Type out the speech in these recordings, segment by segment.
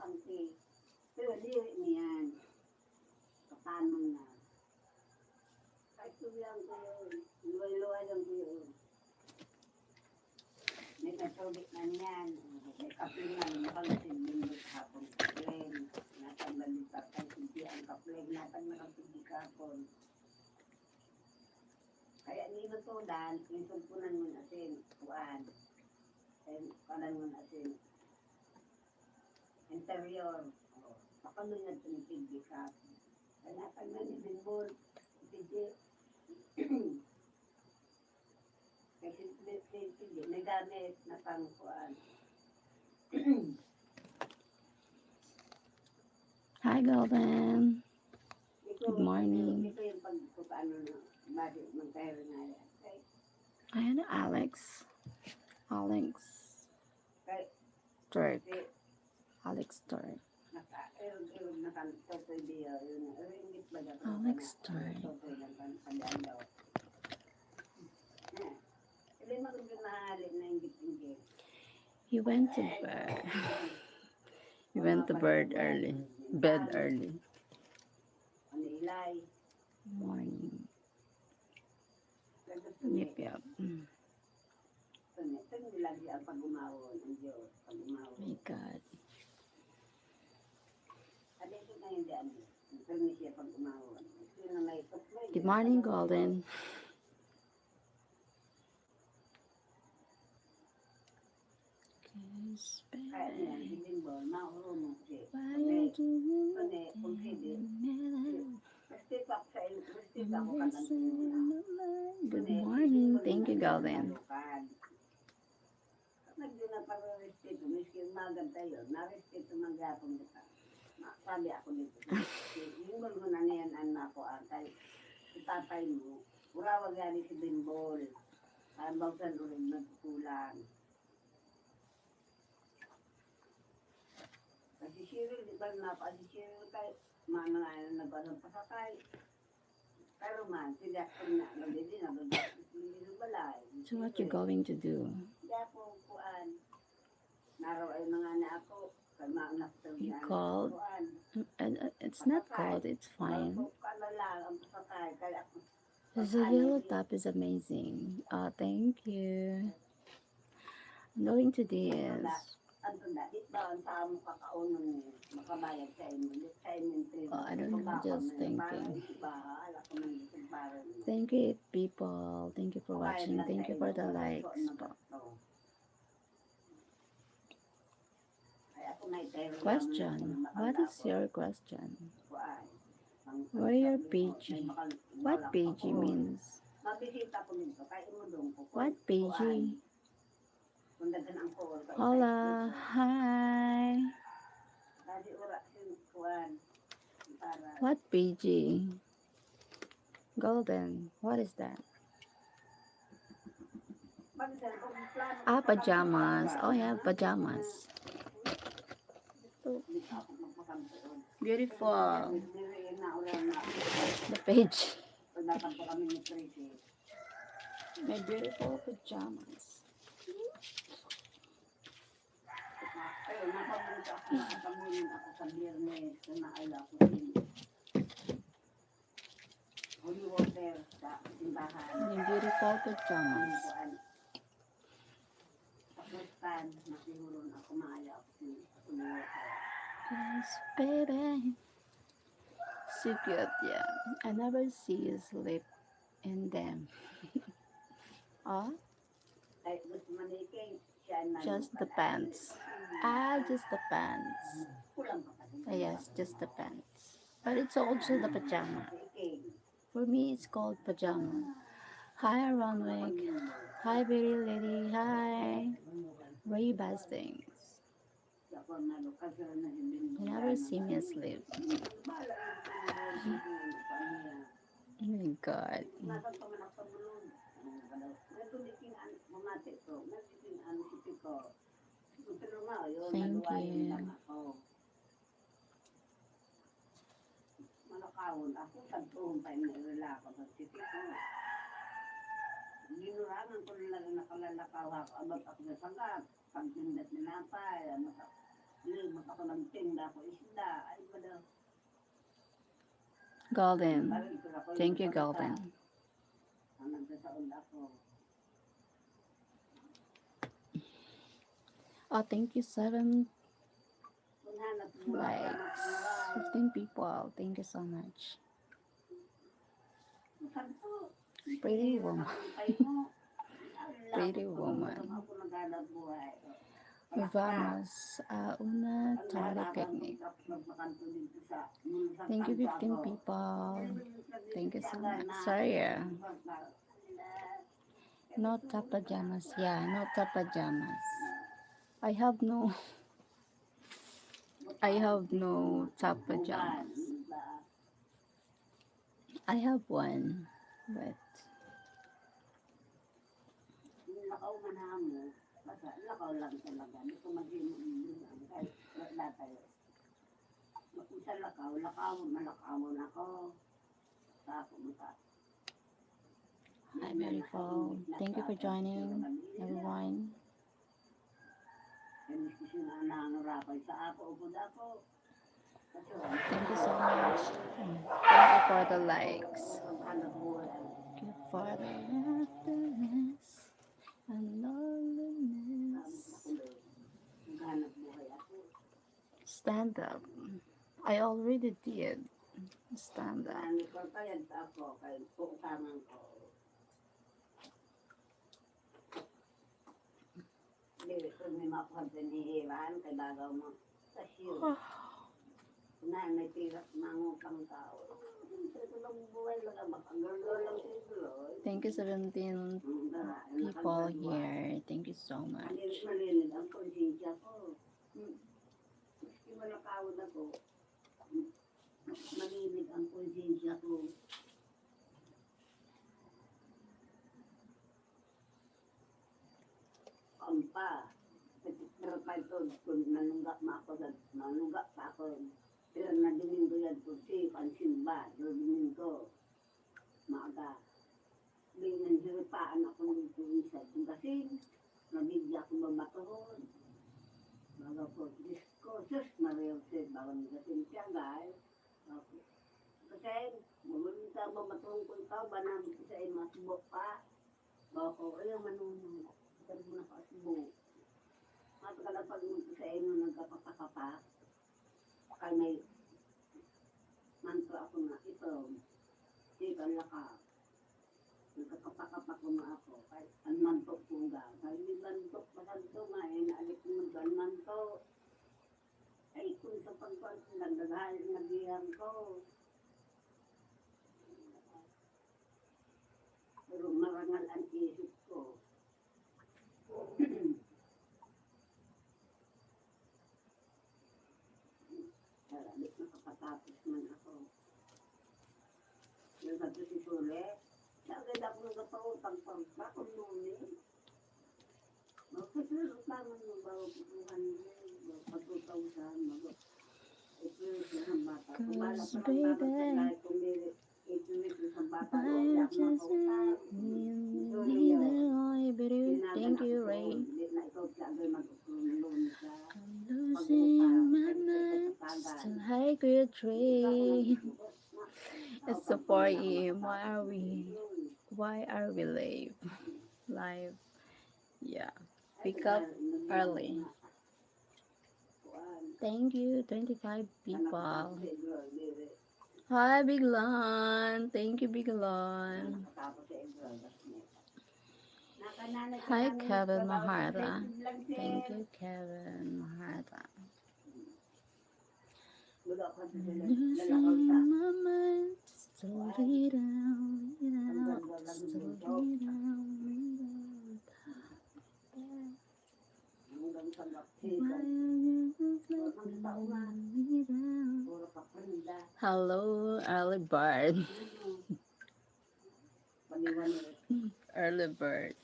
pangti. Pero dili niyan. Paano na. Kahit tulang ko yun. Luwa-luwa lang ko yun. May natubig na niyan. May kapling na. Nakalasin din mo sa hapon. Kapling. Nataglalita kay hindi ang kapling. Nataglalita kapon. Kaya nino to dan, isugpunan mo na sin. Kuan. Kanan mo na sin. Interior. Pakaloy na ito ni Piggy Cup. Kaya pag nanibinbol, Piggy. Kasi Piggy, may gamit na pangkuan. Hi, Golden. Good morning. Ito yung pagpaano na, bakit magkahero na yan. Ayan na, Alex. Alex Turk. Alex Turk. Alex Turk. He went to bed. He went to bed early. Morning. Yep. My God. Good morning, Golden. Kiss, baby. Why you Good morning. Thank you, Golden. Sabi ako dito. Yung mo na niyan anak ko kay tatay mo. Urawag yan si Bimbol. Ang bawsan ulit nagkukulang. Kasi Sheryl, di ba si Sheryl kay mana na nagbanong pasakay. Pero man, sila ko na nagdidi na balay. So what you going to do? Kaya po kuan. Naraw ay mga na ako. He called. It's not cold. It's fine. The yellow top is amazing. Oh, thank you. I'm going to this. Oh, I don't know. Just thinking. Thank you, people. Thank you for watching. Thank you for the likes. Question. What is your question? Where your PG? What PG means? What PG? Hola. Hi. What PG? Golden. What is that? Ah, pajamas. Oh yeah, pajamas. Beautiful. The page. My beautiful pajamas. My beautiful pajamas. Yes, baby. So cute, yeah. I never see you sleep in them. Oh? Just the pants. Ah, just the pants. Yes, just the pants. But it's also the pajama. For me, it's called pajama. Hi, Ronwick. Hi, Beauty Lady. Hi. Ray Bastings. You never see me asleep. Oh my God. Thank you. Ginurangan ko nila na nakalalakaw ako. Abot ako na sangkap. Pagtindat nila pa. Limot ako nagtinda ko isda. Ay, wala. Golden. Thank you, Golden. Ang nagsasaon ako. Oh, thank you, 7 Kung hanap mo, likes. 15 people. Thank you so much. santo. Pretty woman. Nakapantay mo. Pretty woman. Ako naghanap buhay. Vamos a una tarde picnic. Thank you, 15 people. Thank you so much. Sorry. No top pajamas. Yeah, no top pajamas. I have no top pajamas. I have one, but Lakaw man mo. Basta lakaw lang talaga. Hindi ko mag-inom kahit dati. Kung sa lakaw, malakawon ako. Tapos mata. hi, beautiful. Thank you for joining, everyone. Thank you so much. Thank you for the likes. Thank you for the happiness and loneliness. Stand up. I already did. Stand up. Nanay tira mangutang tao. Thank you, 17 people here. Thank you so much. Malinig ang konsensya ko. Maski malakawad ako, malinig ang konsensya ko. Kampa. Pero pa ito, nanunggak pa ako. Pero nadinig ko yan po si Pansimba. Nadinig ko. Maaga. Bilang siripaan ako nito isa. Kasi nabigyan ko mamatoon. Baga po, Diyos ko, Diyos Maria Jose, bago nagasin siya, guys. Kasi, magulit ka mamatoon ko ikaw, banang isa ay masubok pa. Bako, ayaw manunod. Sabi mo na kasubok. At kalapag mo sa inyo nagkapakapa, kaya may mantra ako na ito, tika laka, nagkakapakapa ko na ako, kaya anmantok ko nga, kaya may mantok pa santo nga, naalik mo nagkanmantok. Ay, kung sa pagpag, nagihang ko. Pero marangal ang isip ko. Nakapatapos man ako. Yung sabi si Sule, sagad ako nagpautang pagpakon noon eh. Magpasulot naman mo ba pupuhan mo, pag-2,000, ipilitin ng bata. Kumala pa ng bata sa kahit kung ipilitin ng bata, hindi ako makautang. Thank you, Ray. Hindi na ikaw sagad mag-loan ka. Losing my mind, still high grade trade. It's the 4 a.m. Why are we late? Live. Yeah. Pick up early. Thank you, 25 people. Hi, Big Lon. Thank you, Big Lon. Hi, Kevin Maharta. Thank you, Kevin Maharta. Losing my mind, just a little, just a little. Hello, early bird. Early bird.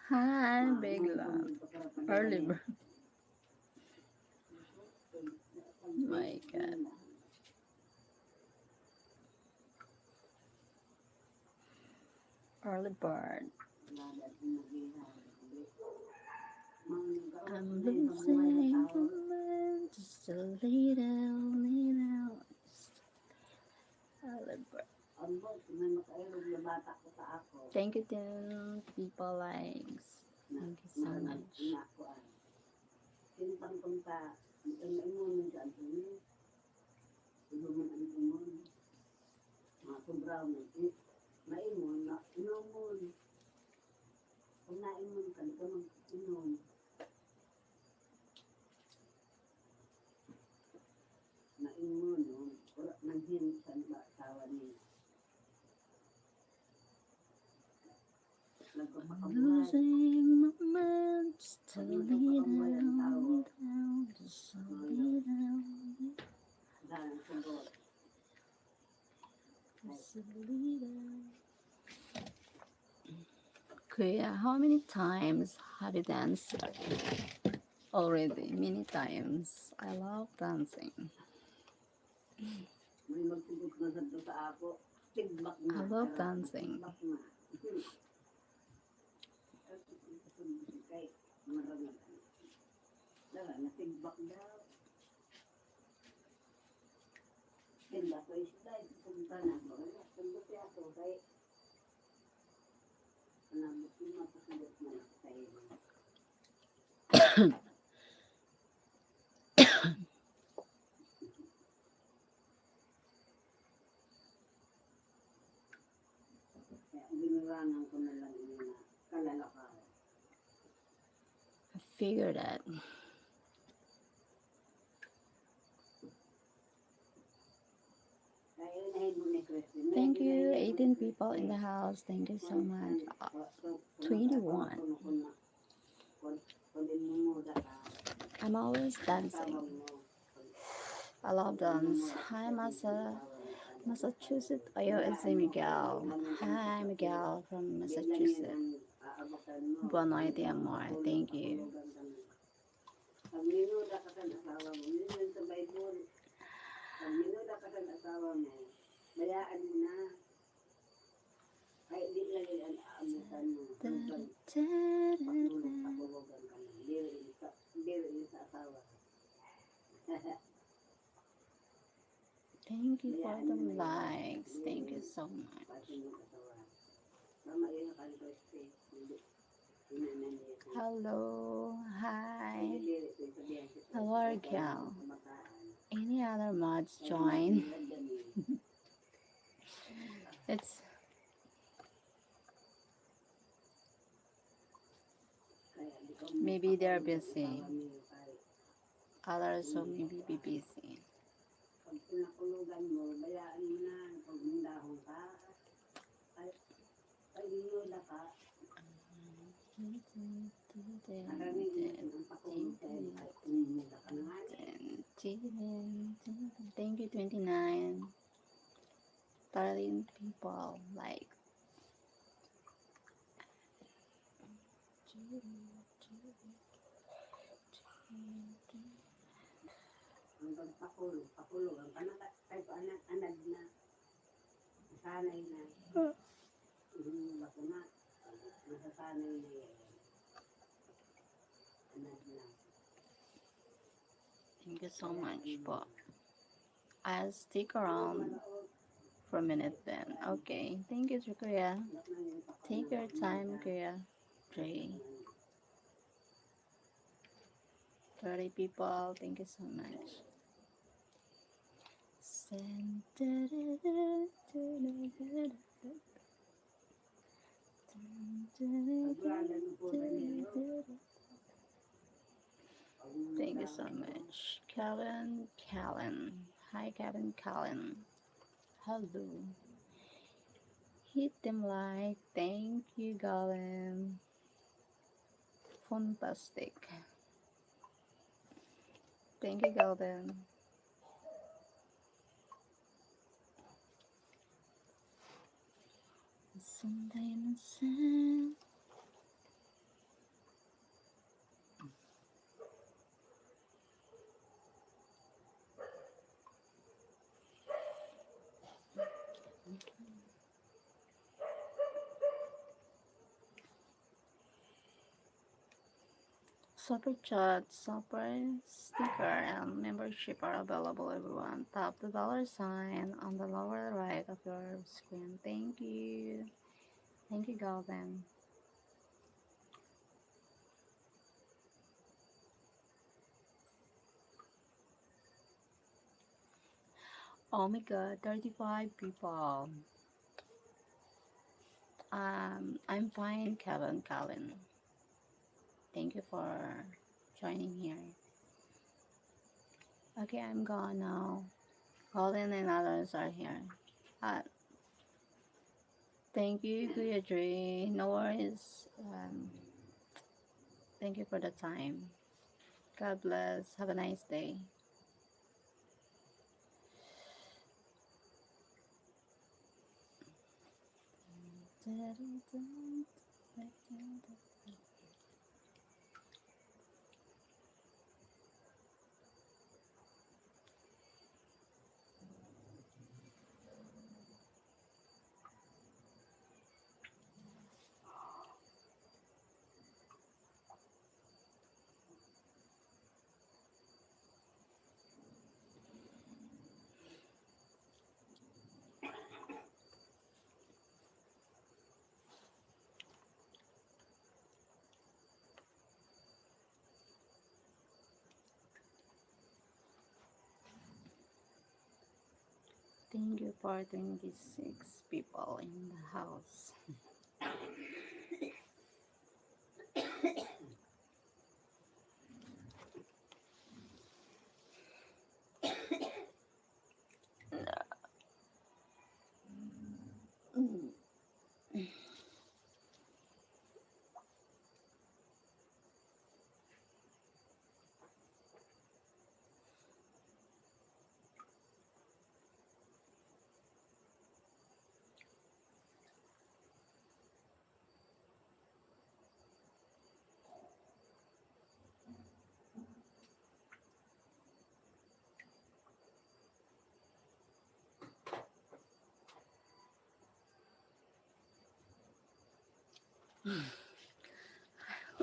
Hi, Big Love. Early bird. My God. Early bird. I'm losing my mind, just Thank you, 10 people likes. Thank you so much. Sintang punta, ang imunin sa antuni, iluman ang imun, mga sobraw na, maimun, na inumon. Kung naimun ka, di ka mag-inom. Naimun, wala nang hinsan ba asawa niya. Nagpapakabuhay. Losing moments to lead down, just lead down. Dalang sagot. Kuya, how many times have you danced already? Many times. I love dancing. May magtugot na sa ako. Tigbak na. I love dancing. Tigbak na. Kay marami. Dala na tigbak daw. Tigbak ko isda. Punta na. Tigbak ako kay nabutin mapasugot na sa'yo. Binirangan ko na lang yung kalalakaran. I figured that. Thank you, 18 people in the house. Thank you so much. 21. I'm always dancing. I love dance. Hi, Massachusetts. Ayo, it's Miguel. Hi, Miguel from Massachusetts. Buon noite, amor. Thank you. Pag minuda ka sa asawa mo, yun yun sa Bible. Pag minuda ka sa asawa mo, bayaan mo na. Kahit di lang yung aamutan mo. Patulog-patulugan ka na. Diri sa asawa. Thank you for the likes. Thank you so much. Mama, yun ang kalipasti. Hello. Hi. Hello, Raquel. Any other mods join? It's maybe they're busy. Others will maybe be busy. Pag pinakulugan mo, bayaan mo na. Pag mindahong ka, ay minuda ka. Thank you, 29. 13 people like. Hanggang pakulog. Ang kahit anad na. Sanay na. Hinula ko na. Nasasanay na yan. Anad na. Thank you so much po. I'll stick around for a minute then. Okay. Thank you, Kuya. Take your time, Kuya. 30 people. Thank you so much. Thank you so much. Callan. Hi, Callan. Hello. Hit them like. Thank you, Callan. Fantastic. Thank you, Callan. Sunday and Sun. Super chat, super sticker, and membership are available, everyone. Tap the $ sign on the lower right of your screen. Thank you. Thank you, Golden. Oh my god, 35 people. I'm fine, Kevin, Calvin. Thank you for joining here. Okay, I'm gone now. Colin and others are here. Uh, Thank you, Kuya Dre. No worries. Thank you for the time. God bless. Have a nice day. Thank you for 26 people in the house.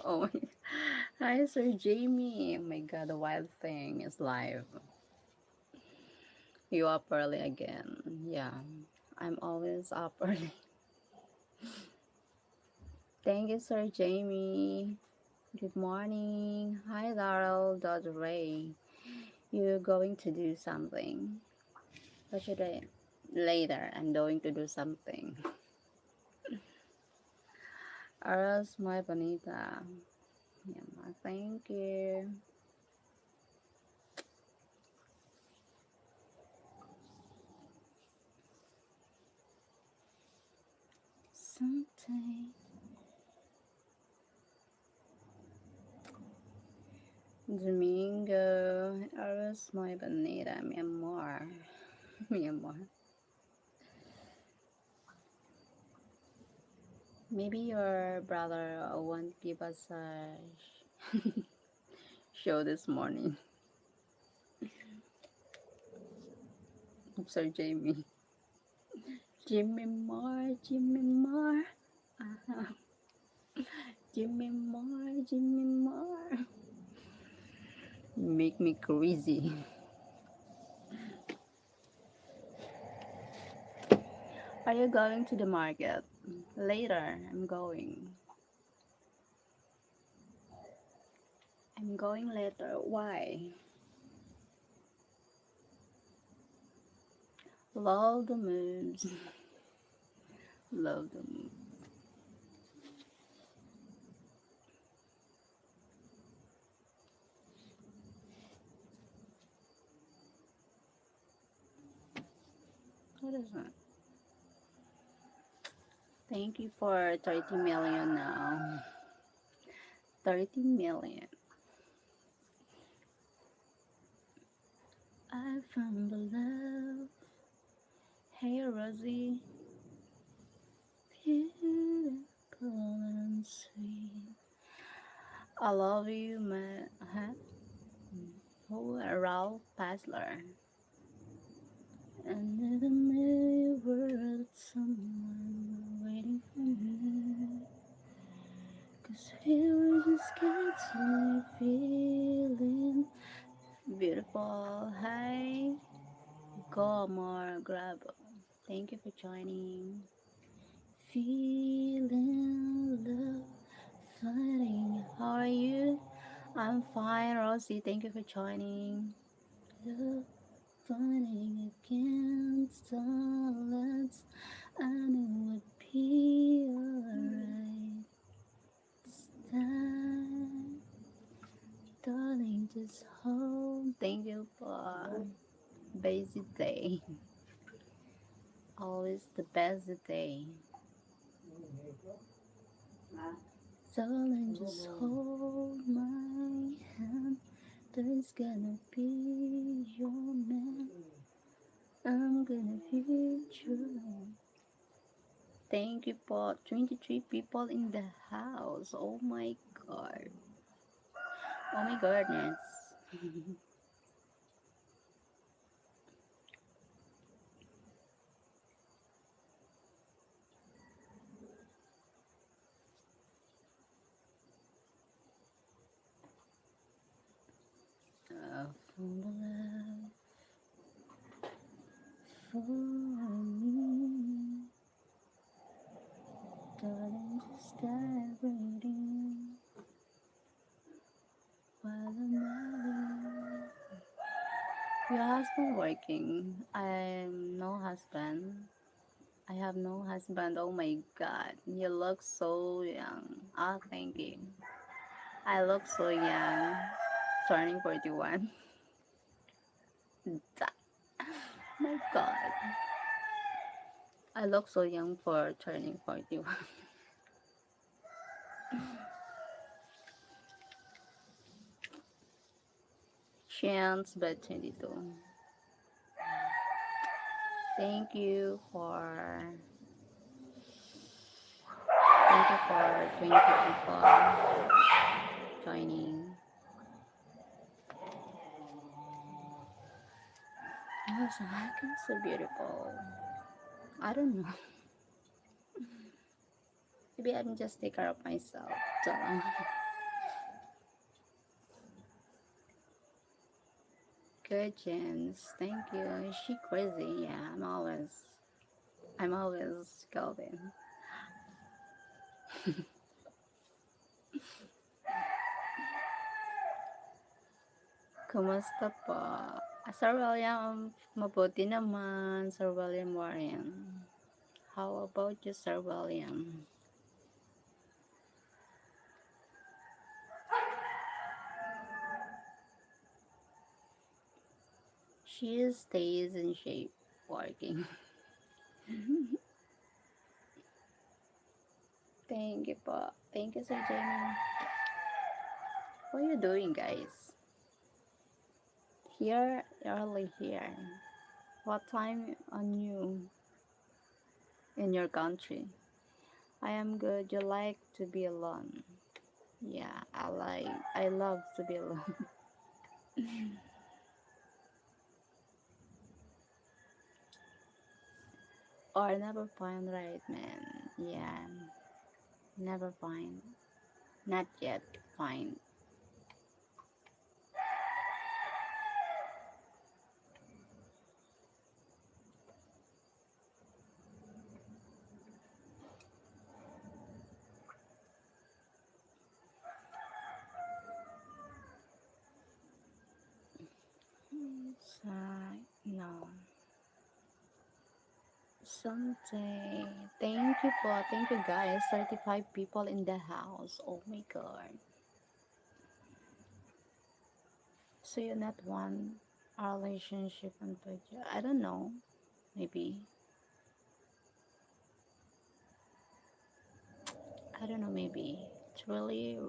Oh my. Hi, Sir Jamie. Oh my god, the wild thing is live. You up early again. Yeah, I'm always up early. Thank you, Sir Jamie. Good morning. Hi, Laurel. Ray. You're going to do something. What should I? Later, I'm going to do something. Aras, my bonita. Yeah, thank you. Someday. Domingo. Aras, my bonita. Mi amor. Mi amor. Maybe your brother won't give us a show this morning. Sir Jamie. Jimmy Moore, Jimmy Moore. Uh-huh. Jimmy Moore, Jimmy Moore. You make me crazy. Are you going to the market? Later, I'm going. I'm going later. Why? Love the moves. Love the moves. What is that? Thank you for 30 million now. 30 million. I found the love. Hey, Rosie. Beautiful and sweet. I love you, my huh? Oh, Ralph Pasler. And never knew you were someone waiting for me. Cause we were just catching feeling beautiful. Hi, go more grab. Thank you for joining. Feeling love flooding. How are you? I'm fine, Rosie. Thank you for joining. Love fighting against all odds. I know it would be alright. This time, darling, just hold. Thank you for basic day. Always the best day. Darling, just hold my hand. There's gonna be your man. I'm gonna be true. Thank you for 23 people in the house. Oh my god. Oh my goodness. For love for me. Darling, just dive right in while I'm loving. Your husband working. I'm no husband. I have no husband. Oh my god. You look so young. Ah, thank you. I look so young. Turning 41. My god. I look so young for turning 41. Chance but 22. Thank you for 20 people joining. Oh, so so beautiful. I don't know. Maybe I can just take care of myself. Duh. Good, Jens. Thank you. Is she crazy? Yeah, I'm always Calvin. Kumusta po? Sir William, mabuti naman, Sir William Warren. How about you, Sir William? She stays in shape, working. Thank you po. Thank you, Sir Jamie. What are you doing, guys? Here, early here. What time on you in your country? I am good. You like to be alone? Yeah, I love to be alone. Or never find right man. Yeah, never find. Not yet find. So, no. Someday. Thank you guys. 35 people in the house. Oh my god. So you not want a relationship and budget? I don't know. Maybe. I don't know. Maybe. It's really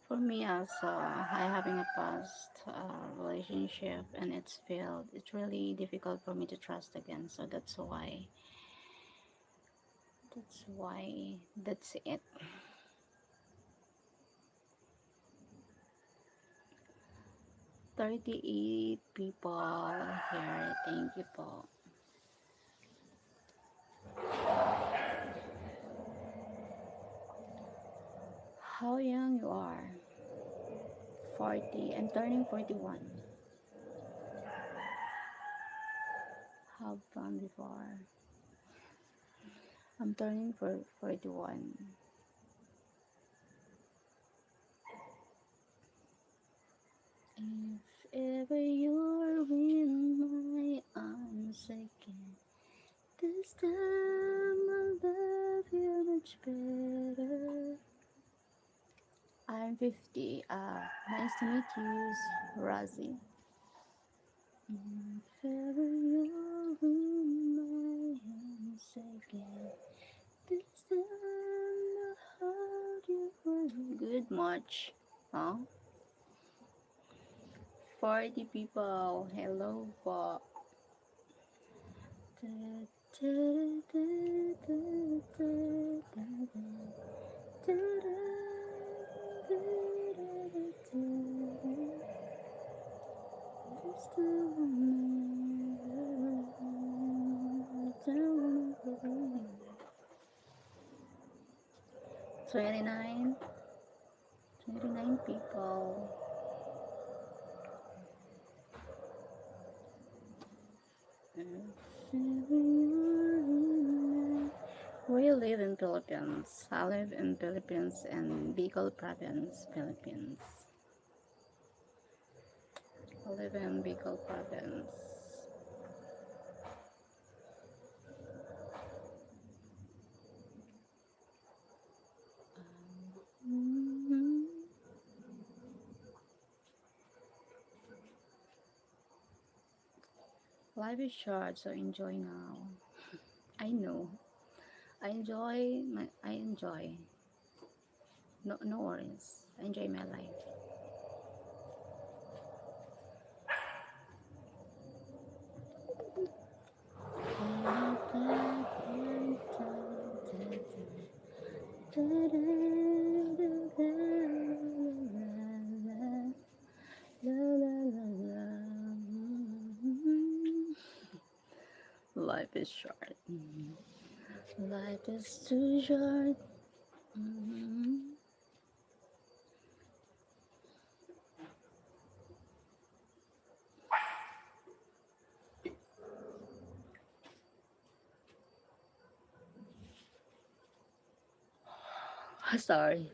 for me as I having a past relationship and it's failed. It's really difficult for me to trust again. So that's why. That's why. That's it. 38 people here. Thank you po. How young you are? 40. I'm turning 41. Have fun before. I'm turning for 41. If ever you're in my arms again, this time I'll love you much better. I'm 50. Nice to meet you, Razi. If ever you're in my arms again, this time I'll hold you. Good much. Huh? 40 people. Hello po. Twenty-nine, 29 people. Where you live in Philippines? I live in Philippines in Bicol province, Philippines. I live in Bicol province. Mhm. Life is short, so enjoy now. I know. I enjoy. No, no worries. I enjoy my life. Life is short. Life is too short. Sorry.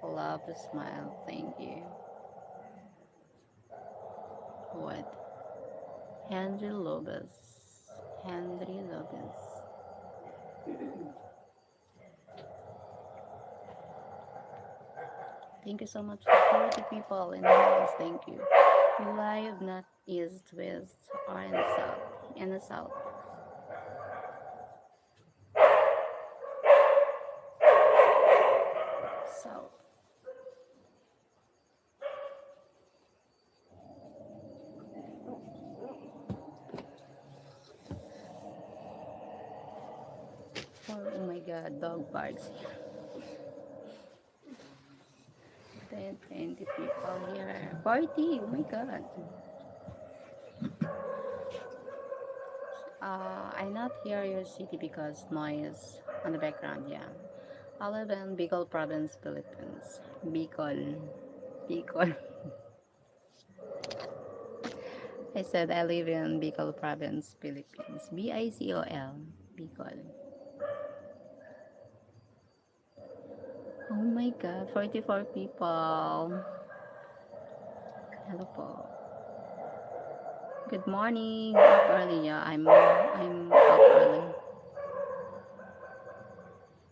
Love a smile. Thank you. What? Henry Lopez. Henry Lopez. Thank you so much for 40 people in the house. Thank you. We live not east, west, or in the south. In the south. South. Oh my god, dog barks. 10, 20 people here. 40, oh my god. I not hear your city because noise on the background, yeah. I live in Bicol province, Philippines. Bicol. Bicol. I said I live in Bicol province, Philippines. Bicol. Bicol. Oh my god, 44 people. Hello po. Good morning. Up early, yeah. I'm up early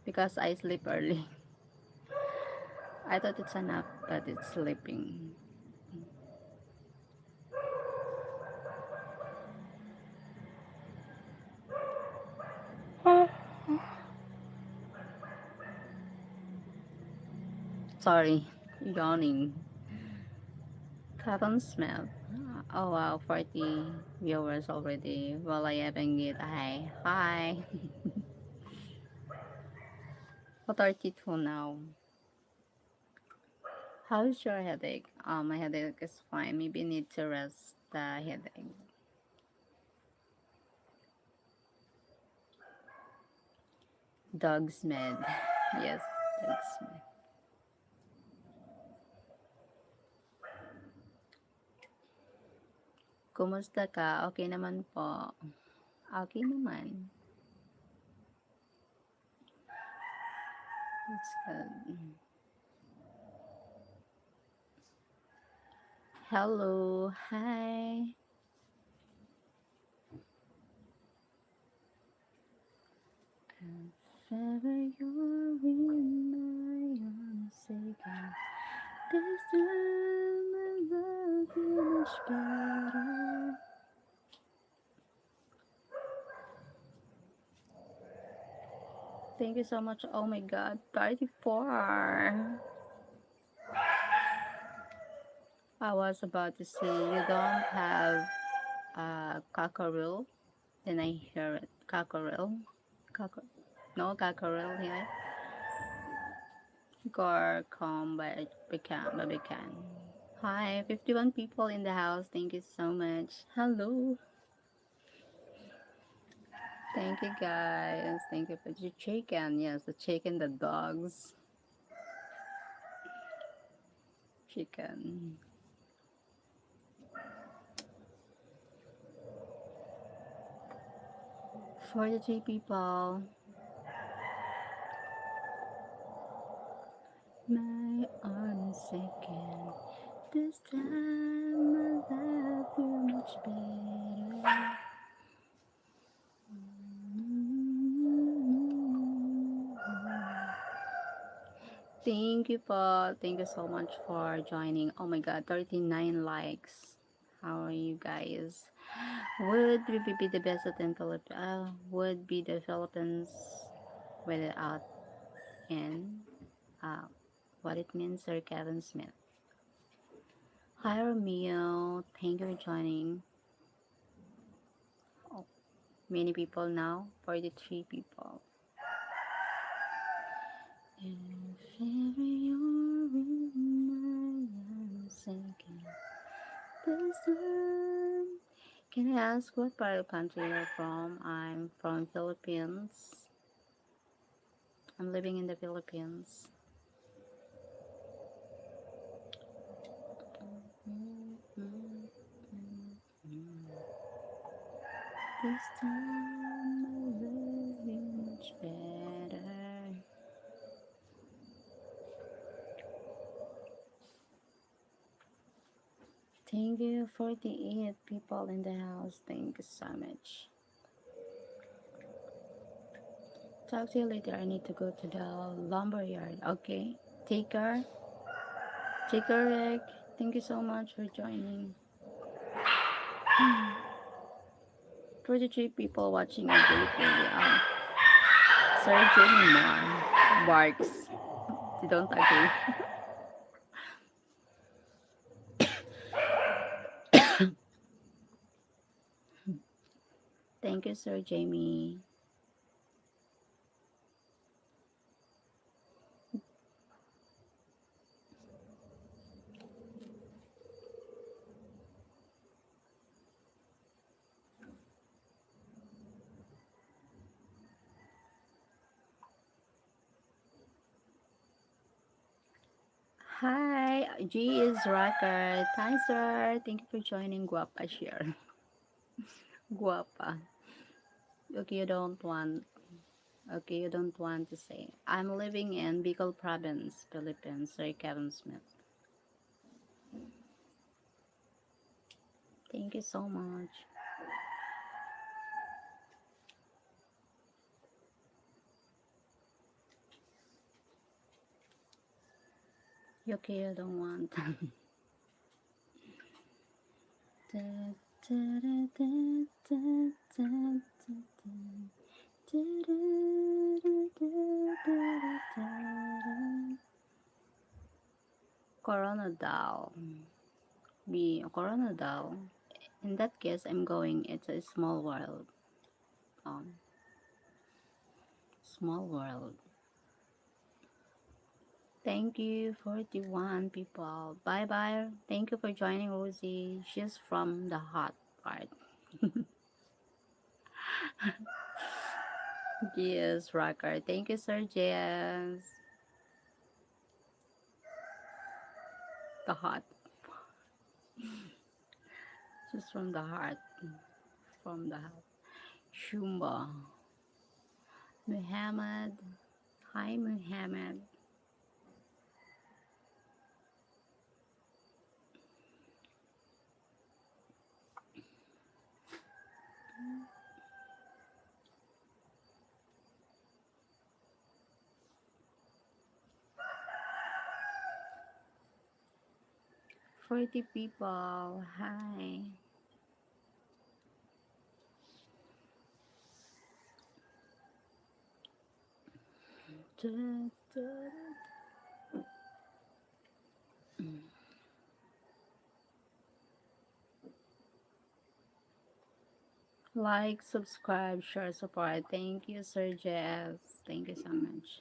because I sleep early. I thought it's a nap, but it's sleeping. Sorry, yawning. Cotton smell. Oh wow, 40 viewers already. Well, I haven't get hi. Hi. Oh, 32 now. How's your headache? My headache is fine. Maybe need to rest the headache. Dog's med. Yes, dog's med. Kumusta ka? Okay naman po. Okay naman. That's good. Hello. Hi. If ever you're in my arms again, this time I love you much better. Thank you so much. Oh my god, 34. I was about to say you don't have cockerel. Then I hear it. Cockerel. Cocker. No cockerel here. Gorcom by Babican. Hi, 51 people in the house. Thank you so much. Hello. Thank you guys. Thank you for the chicken. Yes, the chicken, the dogs. Chicken. 43 people. My arms again. This time I love you much better. Thank you po. Thank you so much for joining. Oh my god, 39 likes. How are you guys? Would we be the best at in Philippines? Would be the Philippines without in uh, what it means, Sir Kevin Smith. Hi Romeo, thank you for joining. Oh, many people now, 43 people. If ever you're in my arms again, this time. Can I ask what part of the country you're from? I'm from Philippines. I'm living in the Philippines. This time I love you much better. Thank you, 48 people in the house. Thank you so much. Talk to you later. I need to go to the lumber yard. Okay. Take care. Take care, Rick. Thank you so much for joining. 43 people watching a day video. Sir Jimmy Moore barks. You don't agree. Thank you, Sir Jamie. Hi, G is record. Hi, sir. Thank you for joining Guapa Share. Guapa. Okay, you don't want. Okay, you don't want to say. I'm living in Bicol Province, Philippines. Sir Kevin Smith. Thank you so much. Okay, you don't want. Corona daw. Be Corona daw. In that case, I'm going. It's a small world. Um, small world. Thank you, 41 people. Bye bye. Thank you for joining Rosie. She's from the hot part. Yes, rocker. Thank you, Sir Jess. The heart, just from the heart, from the heart. Shumba, Muhammad. Hi, Muhammad. 40 people. Hi. Da, da. Like, subscribe, share, support. Thank you, Sir Jess. Thank you so much.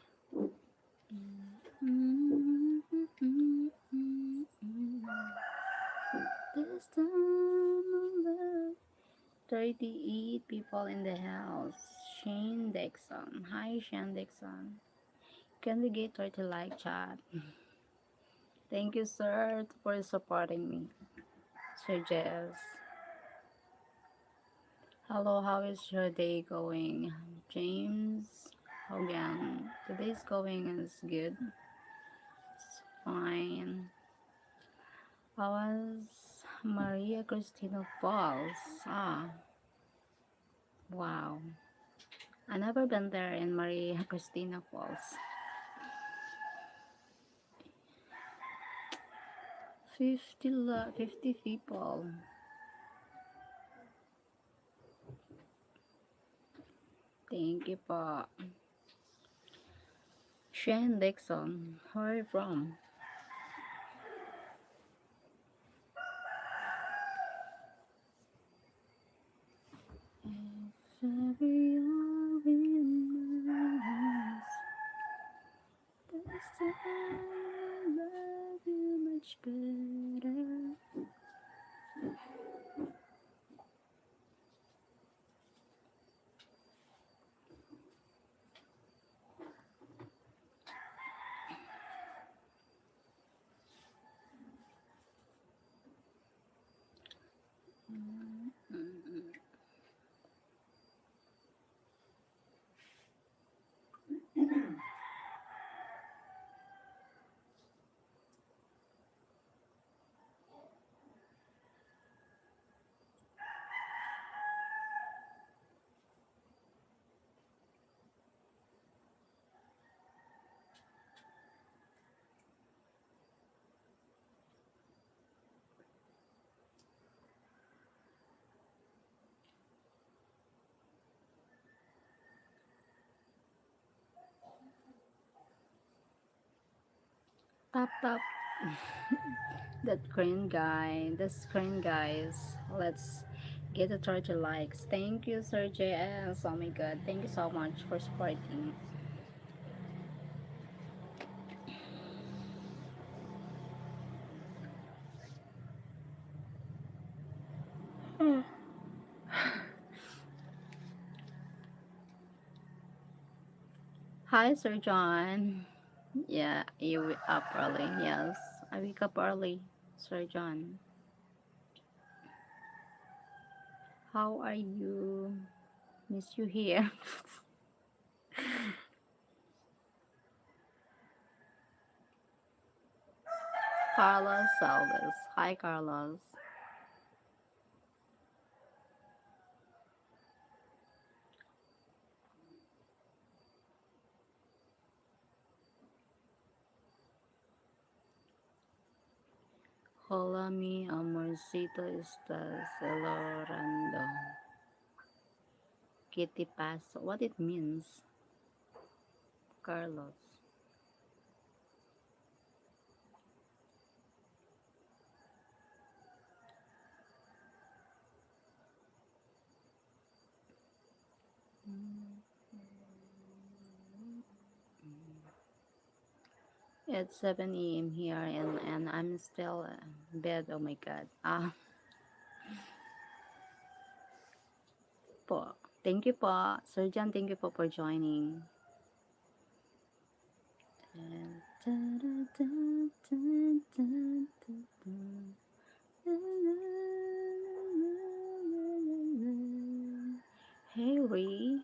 This time of love. 38 people in the house. Shane Dixon. Hi, Shane Dixon. Can we get 30 like chat? Thank you, sir, for supporting me. Sir Jess. Hello, how is your day going? James Hogan. Today's going is good. It's fine. How was Maria Cristina Falls? Ah, wow. I never been there in Maria Cristina Falls. 50 people. Thank you po. Shane Dixon, where are you from? If ever you're in my arms, this time I love you much better. Tap tap. That green guy, the screen guys. Let's get the 30 likes. Thank you, Sir JS. Oh my god, thank you so much for supporting. Hi, Sir John. Yeah, you up early. Yes, I wake up early, Sir John. How are you? Miss you here. Carlos Alves. Hi, Carlos. Hola, mi amorcito, estás elorando. ¿Qué te pasa? What it means, Carlos. It's 7 a.m. here and I'm still in bed. Oh my god. Ah, po. Thank you po. Sir John, thank you po for joining. Hey, Ree.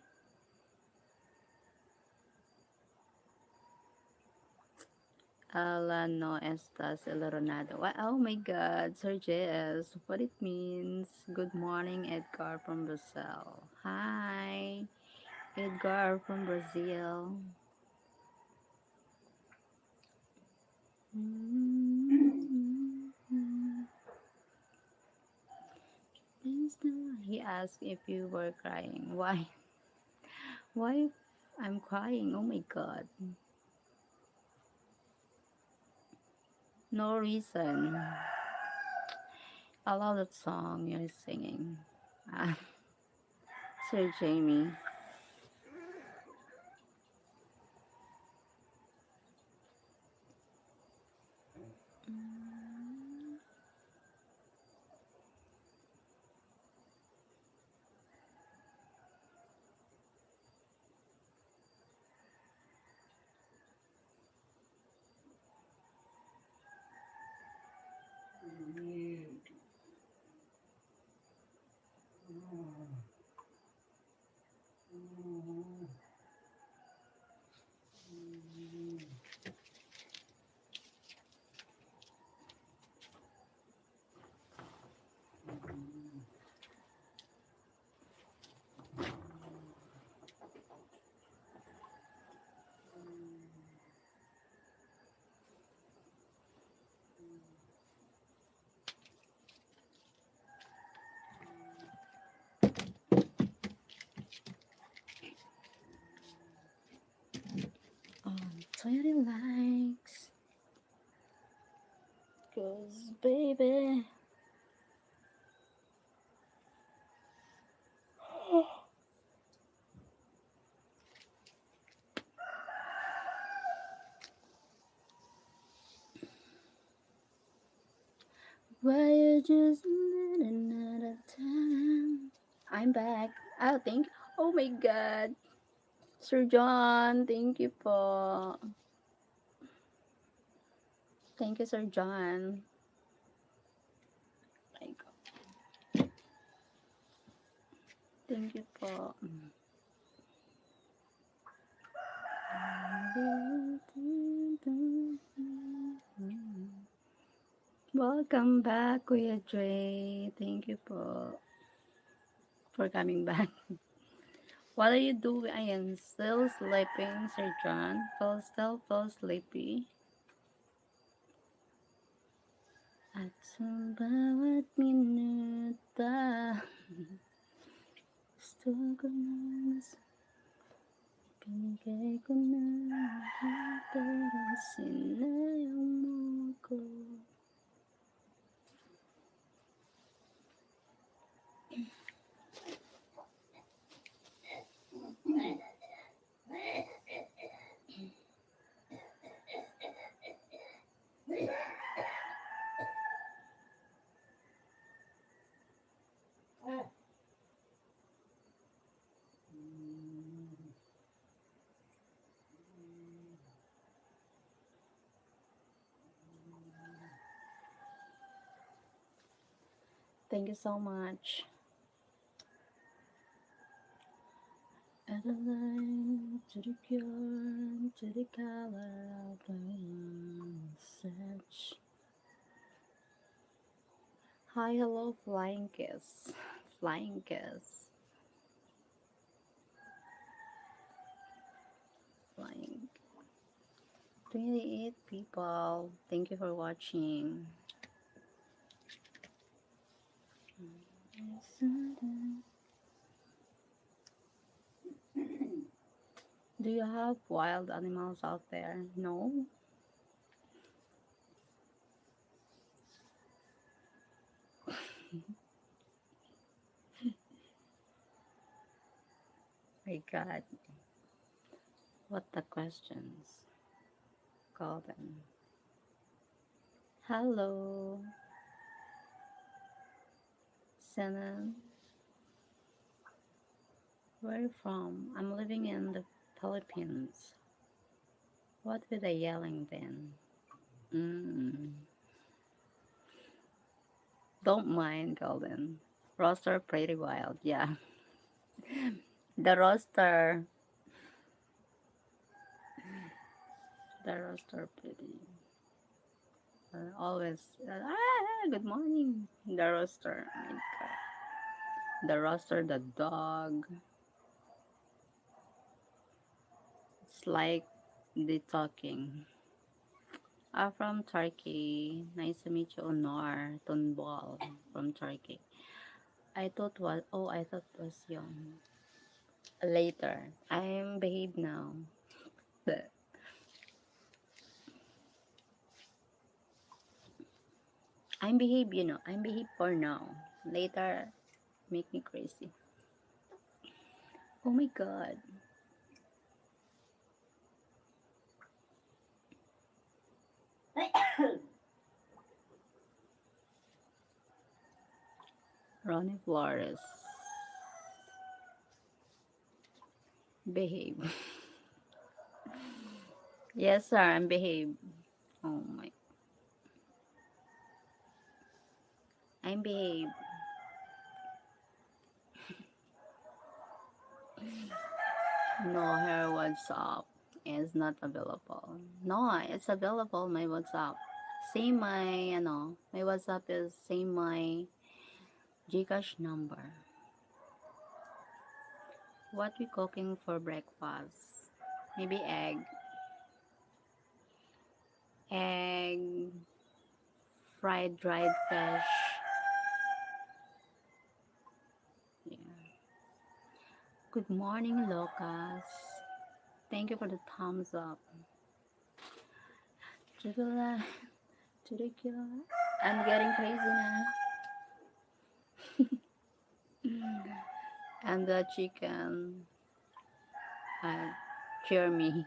Ala no estas elronado. Oh my God, Sir JS, what it means? Good morning, Edgar from Brazil. Hi, Edgar from Brazil. He asked if you were crying. Why? Why I'm crying? Oh my God. No reason. I love that song you're singing. Ah, Sir Jamie. Oh, 20 likes. Cause baby. Why you just another time? I'm back. Oh, thank. Oh my God, Sir John, thank you po. Thank you, Sir John. Like, thank you po. Welcome back, Kuya Dre. Thank you po for coming back. What are you doing? I am still sleeping, Sir John. Still feel sleepy. At sa bawat minuta, gusto ko na mas binigay ko na lahat, pero sinayang mo ko. Thank you so much. Adeline, to the cure, to the color of the message. Hi, hello, flying kiss. Flying kiss. Flying. 28 people. Thank you for watching. Do you have wild animals out there? No? My God. What the questions? Call them. Hello. Sana. Where are you from? I'm living in the Philippines. What were they yelling then? Mm, don't mind, Golden. Roster pretty wild, yeah. The roster, the roster pretty. Always, good morning. The roster, my God. The roster, the dog. It's like the talking. From Turkey. Nice to meet you, Honor Tunbal from Turkey. I thought it was young. Later. I'm behave now. I'm behave, I'm behave for now. Later, make me crazy. Oh my god. Ronnie Flores. Behave. Yes, sir, I'm behave. Oh my. I'm behave. No, her WhatsApp is not available. No, it's available, my WhatsApp. Same my, my WhatsApp is same my Gcash number. What we cooking for breakfast? Maybe egg, fried dried fish. Yeah. Good morning, Locas. Thank you for the thumbs up. Tribula, tribula. I'm getting crazy now. And the chicken uh, cheer me.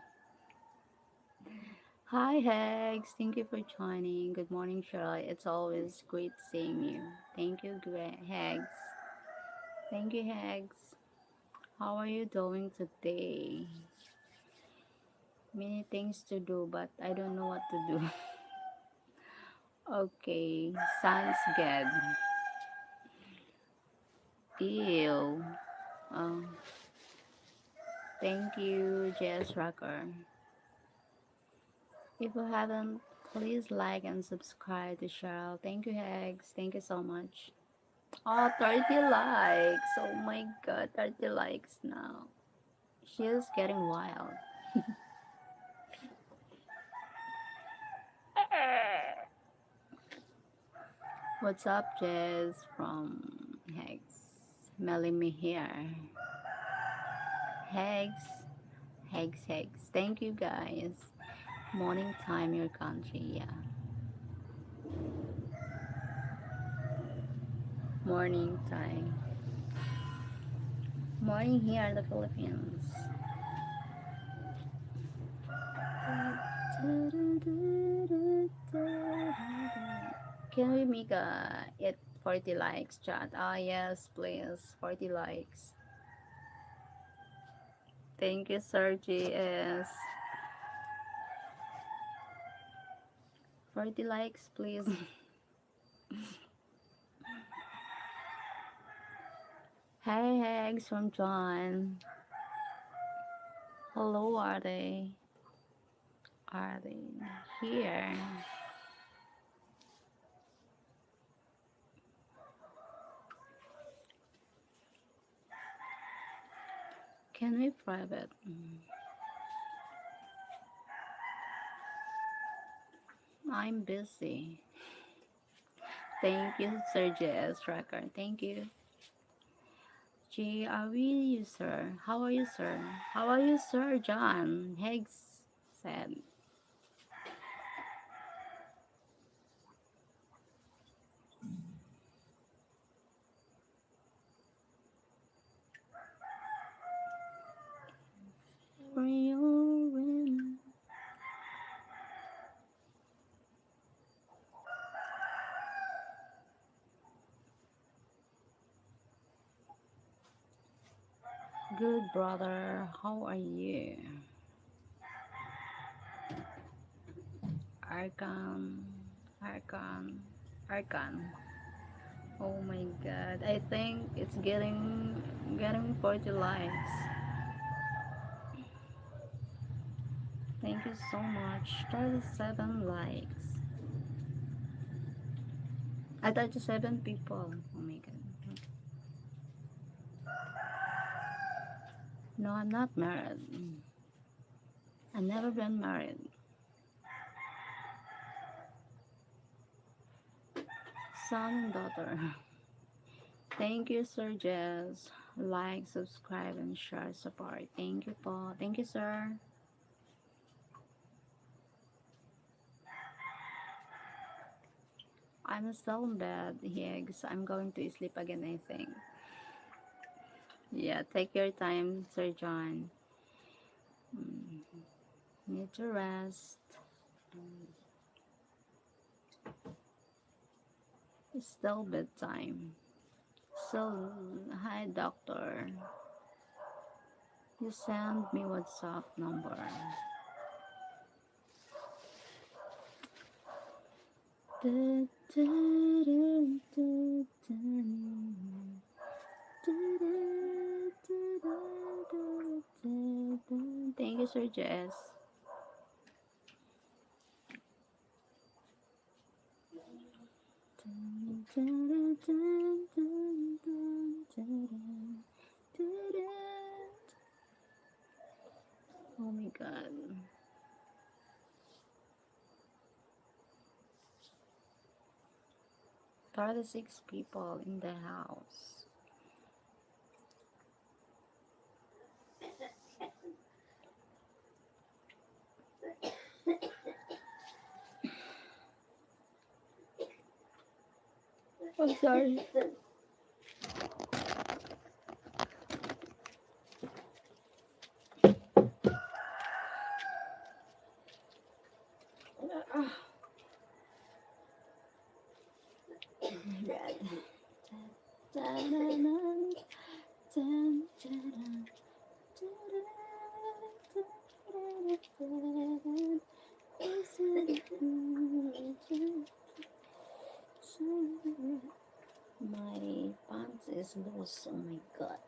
Hi, Hags. Thank you for joining. Good morning, Shirley. It's always great seeing you. Thank you, Hags. Thank you, Hags. How are you doing today? Many things to do, but I don't know what to do. Okay, sounds good. Ew. Oh, thank you, Jess Rocker. If you haven't, please like and subscribe to Cheryl. Thank you, Hags. Thank you so much. Oh, 30 likes. Oh my god, 30 likes now. She's getting wild. What's up, Jess from Hags? Melly me here. Hags, Hags. Thank you, guys. Morning time, your country, yeah. Morning time. Morning here in the Philippines. Can we make it 40 likes, chat? Ah, yes, please. 40 likes. Thank you, Sir GS. 40 likes, please. Hey, Hags from John. Hello, are they? Are they here? Can we private? I'm busy. Thank you, Sir JS Tracker. Thank you. G, are we you, sir? How are you, sir? How are you, sir? John Higgs said. Real. Good brother, how are you? Arkan, Arkan, Arkan. Oh my god, I think it's getting 40 likes. Thank you so much. 37 likes. 37 people. Oh my god. No, I'm not married. I've never been married. Son and daughter. Thank you, Sir Jess. Like, subscribe, and share support. Thank you, Paul. Thank you, sir. I'm still in bed. Yes, I'm going to sleep again, I think. Yeah, take your time, Sir John. Mm, need to rest. It's still bedtime. So, hi, doctor. You send me WhatsApp number. Thank you, Sir Jess. Oh my god. 36 people in the house. I'm sorry. My pants is loose. Oh my god.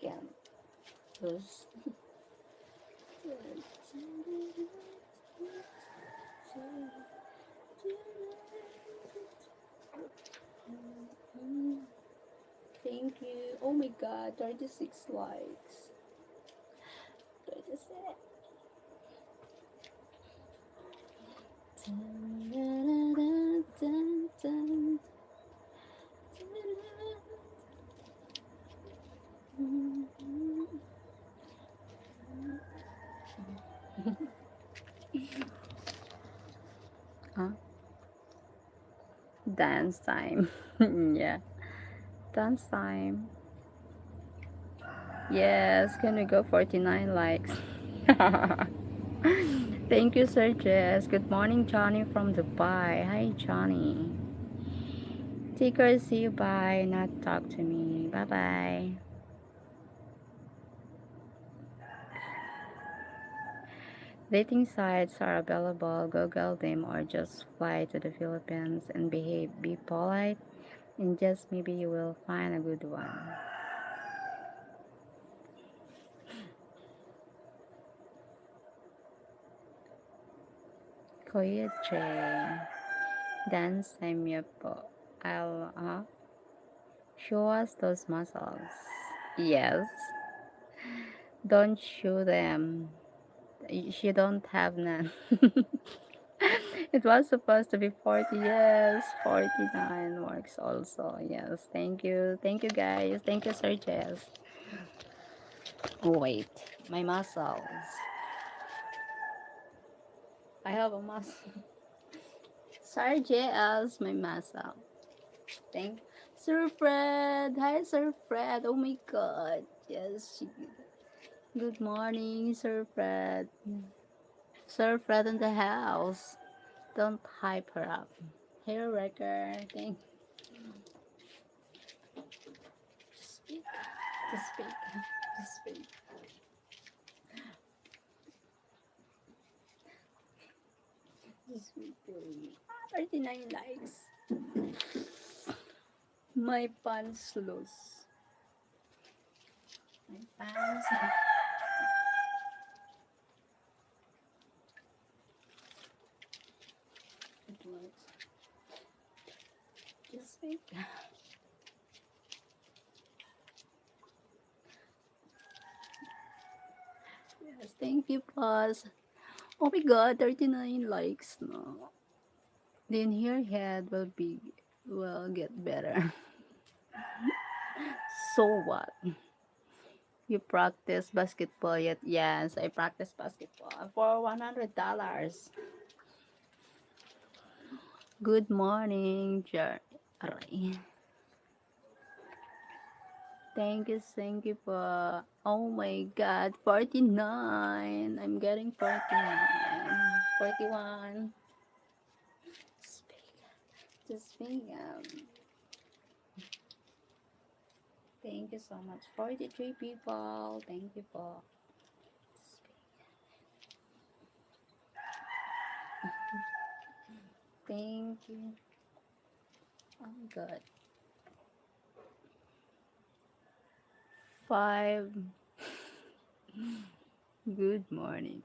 Can't loose. Thank you. Oh my god, 36 likes. 36. Huh? Dance time. Yeah. Dance time. Yes, can we go 49 likes? Thank you, Sir Jess. Good morning, Johnny from Dubai. Hi, Johnny. Take care, see you, bye. Not talk to me. Bye bye. Dating sites are available. Google them or just fly to the Philippines and behave. Be polite, and just maybe you will find a good one. Kuya Jay. Dance time niyo po. Show us those muscles. Yes. Don't show them. You don't have none. It was supposed to be 40. Yes, 49 works also. Yes, thank you. Thank you, guys. Thank you, Sir Jess. Wait, my muscles. I have a muscle. Sir Jess, my muscle. Thank Sir Fred. Hi, Sir Fred. Oh my god. Yes. Good morning, Sir Fred. Sir Fred in the house. Don't hype her up. Hair wrecker. Thank speak. To speak. To speak. To speak to me. 39 likes. My pants loose. My pants. It works. Just speak. Yes, thank you, boss. Oh my god, 39 likes. No. Then your head will get better. So what? You practice basketball yet? Yes, I practice basketball for $100. Good morning, Jerry. Thank you for. Oh my god, 49. I'm getting 49. 41. Speak. Just speak. Thank you so much. 43 people. Thank you for. Thank you. I'm good. 5. Good morning.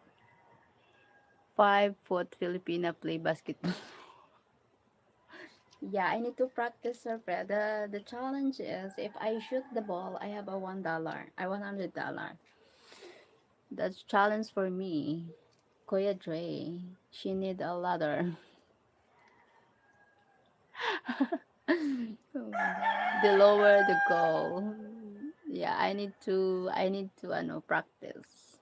5 foot Filipina play basketball. Yeah, I need to practice, sir. The challenge is if I shoot the ball, I have a $1, $100. That's challenge for me. Kuya Dre, she need a ladder. The lower the goal. Yeah, I know practice.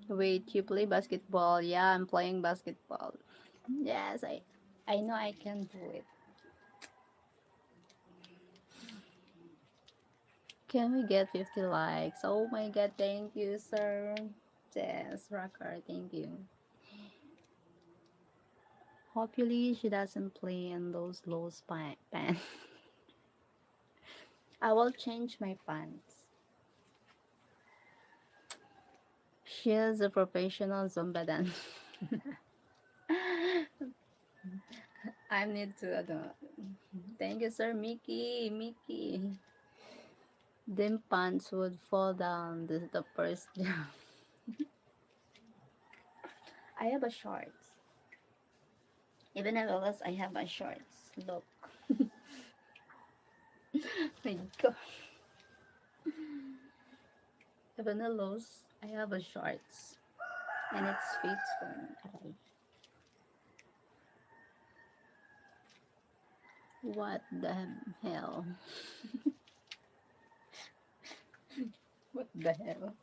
Wait, you play basketball? Yeah, I'm playing basketball. Yes, I know I can do it. Can we get 50 likes? Oh my god, thank you, sir. Yes, Rocker, thank you. Hopefully she doesn't play in those low pants. I will change my pants. She is a professional Zumba dancer. I need to thank you, sir. Mickey. Them pants would fall down the first jump. I have a shorts. Even if I have a shorts. Look. My god. Even a lows, I have a shorts. And it fits for me. What the hell? What the hell?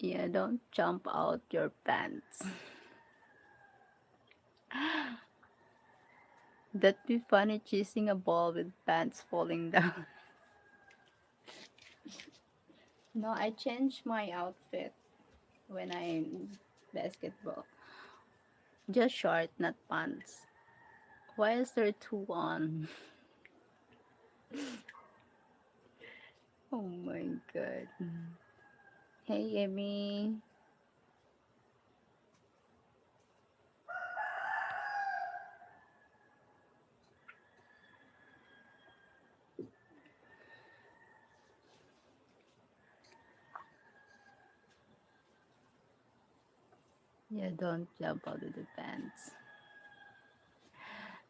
Yeah, don't jump out your pants. That'd be funny chasing a ball with pants falling down. No, I change my outfit when I'm basketball. Just short, not pants. Why is there two on? Oh my god. Hey, Emmy. Yeah, don't jump out of the pants.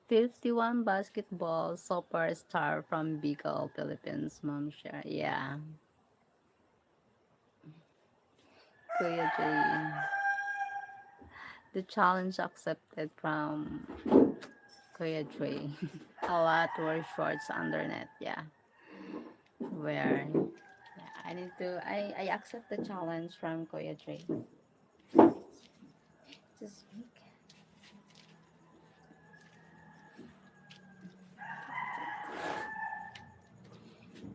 51 basketball superstar from Bicol, Philippines, Mom Share. Yeah, Kuya J. The challenge accepted from Kuya Dre. A lot were shorts underneath. Yeah, where? Yeah, I need to. I accept the challenge from Kuya Dre. Just speak.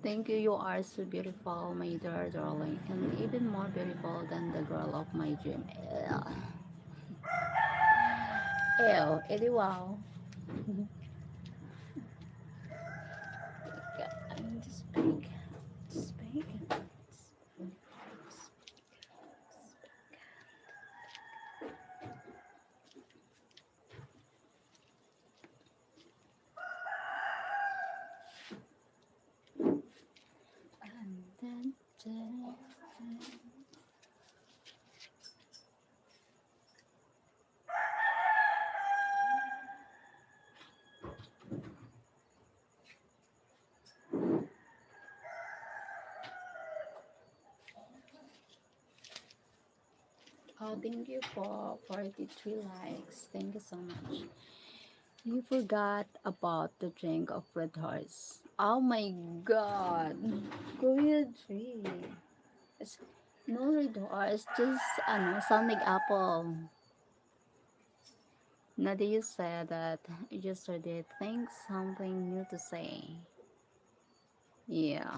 Thank you. You are so beautiful, my dear darling, and even more beautiful than the girl of my dream. Yeah. Ew, edi wow. I'm just big. Just big. And then, oh, thank you for 43 likes. Thank you so much. You forgot about the drink of Red Horse. Oh my god. Korea tree. It's no Red Horse, just Sonic Apple. Nadia said that yesterday. Think something new to say. Yeah.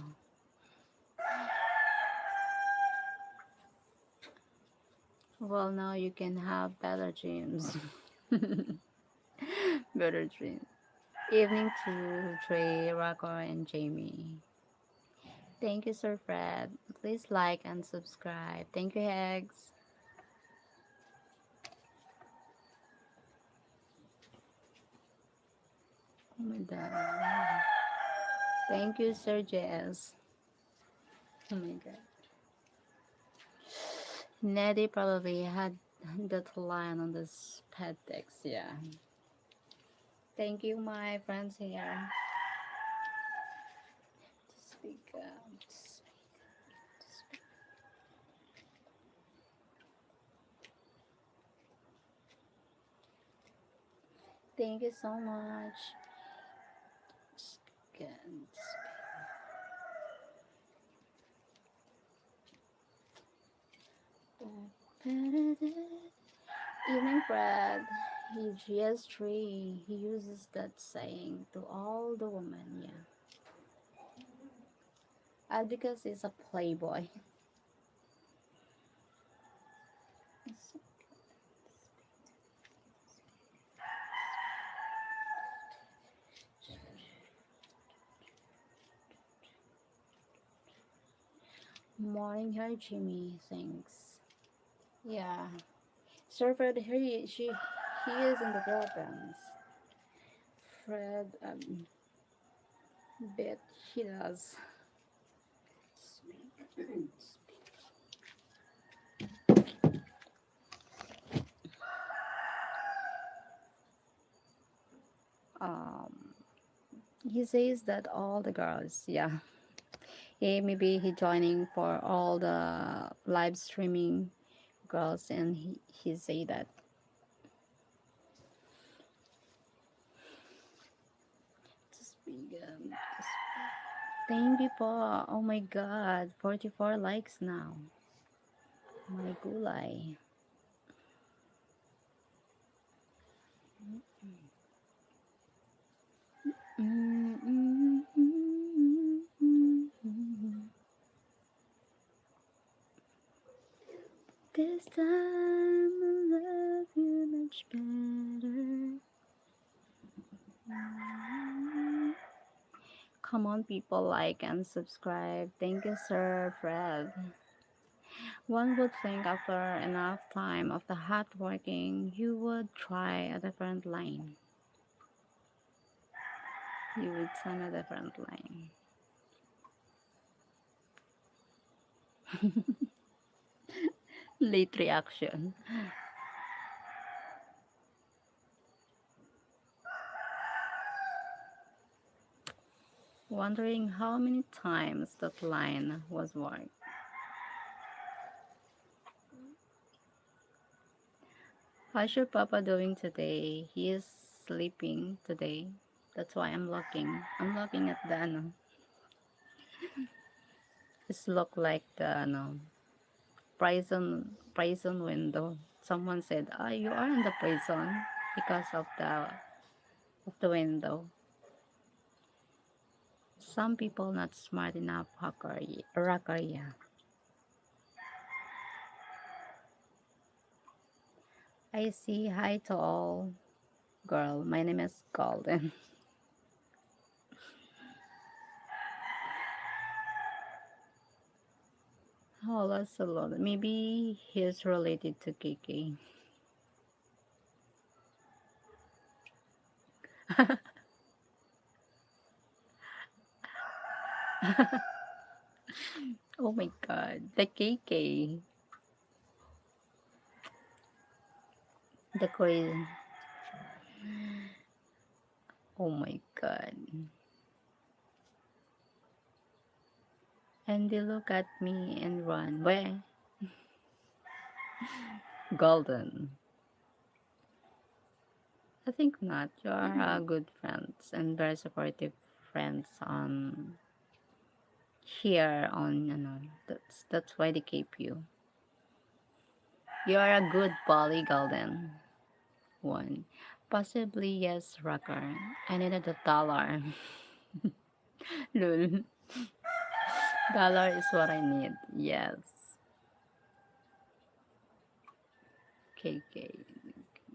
Well, now you can have better dreams. Better dreams. Evening to Trey, Rocco, and Jamie. Thank you, Sir Fred. Please like and subscribe. Thank you, Hegs. Oh my god. Thank you, Sir Jess. Oh my god. Neddy probably had that line on this pet text, yeah. Thank you, my friends here. To speak up. To speak. Thank you so much. Speak up. Evening Fred, he has three. He uses that saying to all the women, yeah. Because he's a playboy. Morning her Jimmy, thanks. Yeah. Sir Fred here he is in the Philippines. Fred bet he does. Um he says that all the girls, yeah. Maybe he joining for all the live streaming girls and he say that just vegan. Thank you po. Oh my god, 44 likes now. My gulay. This time I love you much better. Come on, people, like and subscribe. Thank you, Sir Fred. One would think after enough time of the hard working, you would try a different line. You would send a different line. Late reaction. Wondering how many times that line was worked. How's your papa doing today? He is sleeping today. That's why I'm looking. I'm looking at the It's look like the prison window. Someone said, "Ah, you are in the prison because of the window." Some people not smart enough, hacker, yeah. I see. Hi to all. Girl, my name is Golden. Oh, that's a lot. Maybe he's related to Kiki. Oh my god, the KK, the Korean. Oh my god. And they look at me and run. Where? Golden. I think not. You are good friends and very supportive friends on here on that's why they keep you. You are a good Bali Golden one. Possibly yes, Rocker. I needed a dollar. Lul. Dollar is what I need. Yes. KK.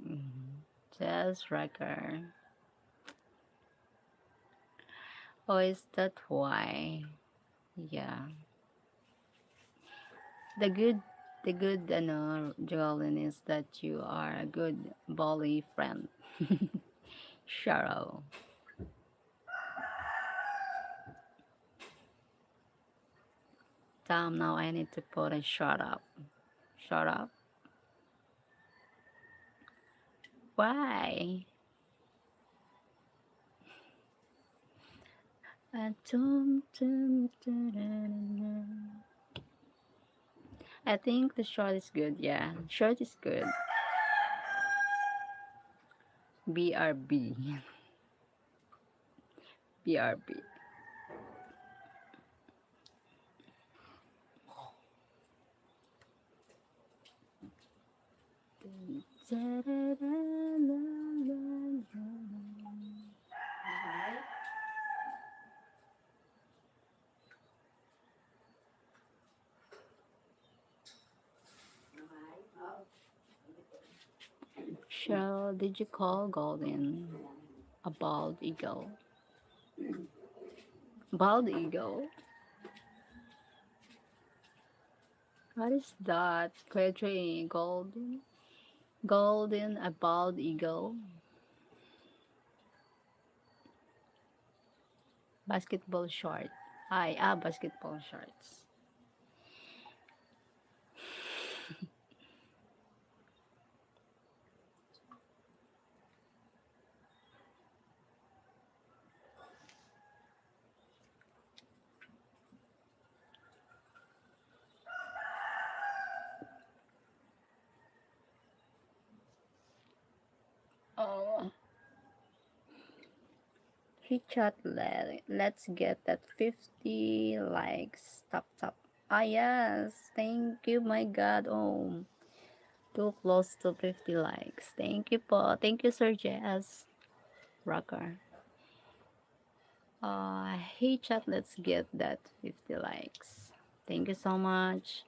Mhm. Just Rocker. Oh, is that why? Yeah. The good Jolene, is that you are a good Bali friend. Cheryl. Damn, now I need to put a shut up. Shut up. Why? I think the short is good, yeah. Short is good. BRB. BRB. Cheryl, did you call Golden a bald eagle? Bald eagle? What is that? Quadri golden? Golden, a bald eagle? Basketball short. Basketball shorts. Oh, he chat let's get that 50 likes. Tap tap. Ah yes, thank you, my God. Oh, too close to 50 likes. Thank you po. Thank you, Sir Jazz. Rocker. Hey chat, let's get that 50 likes. Thank you so much.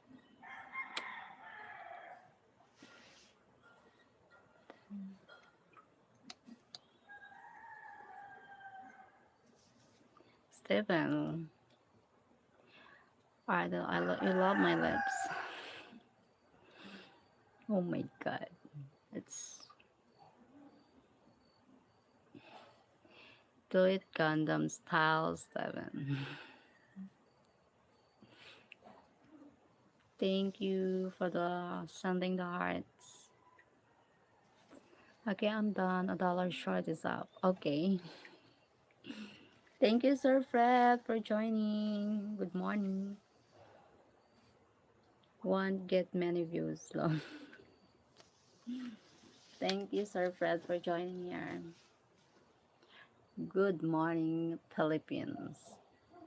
Stephen. You love my lips. Oh my god. It's do it Gundam style 7. Thank you for the sending the hearts. Okay, I'm done. A dollar short is up. Okay. Thank you, Sir Fred, for joining. Good morning. Won't get many views, long. Thank you, Sir Fred, for joining here. Good morning, Philippines.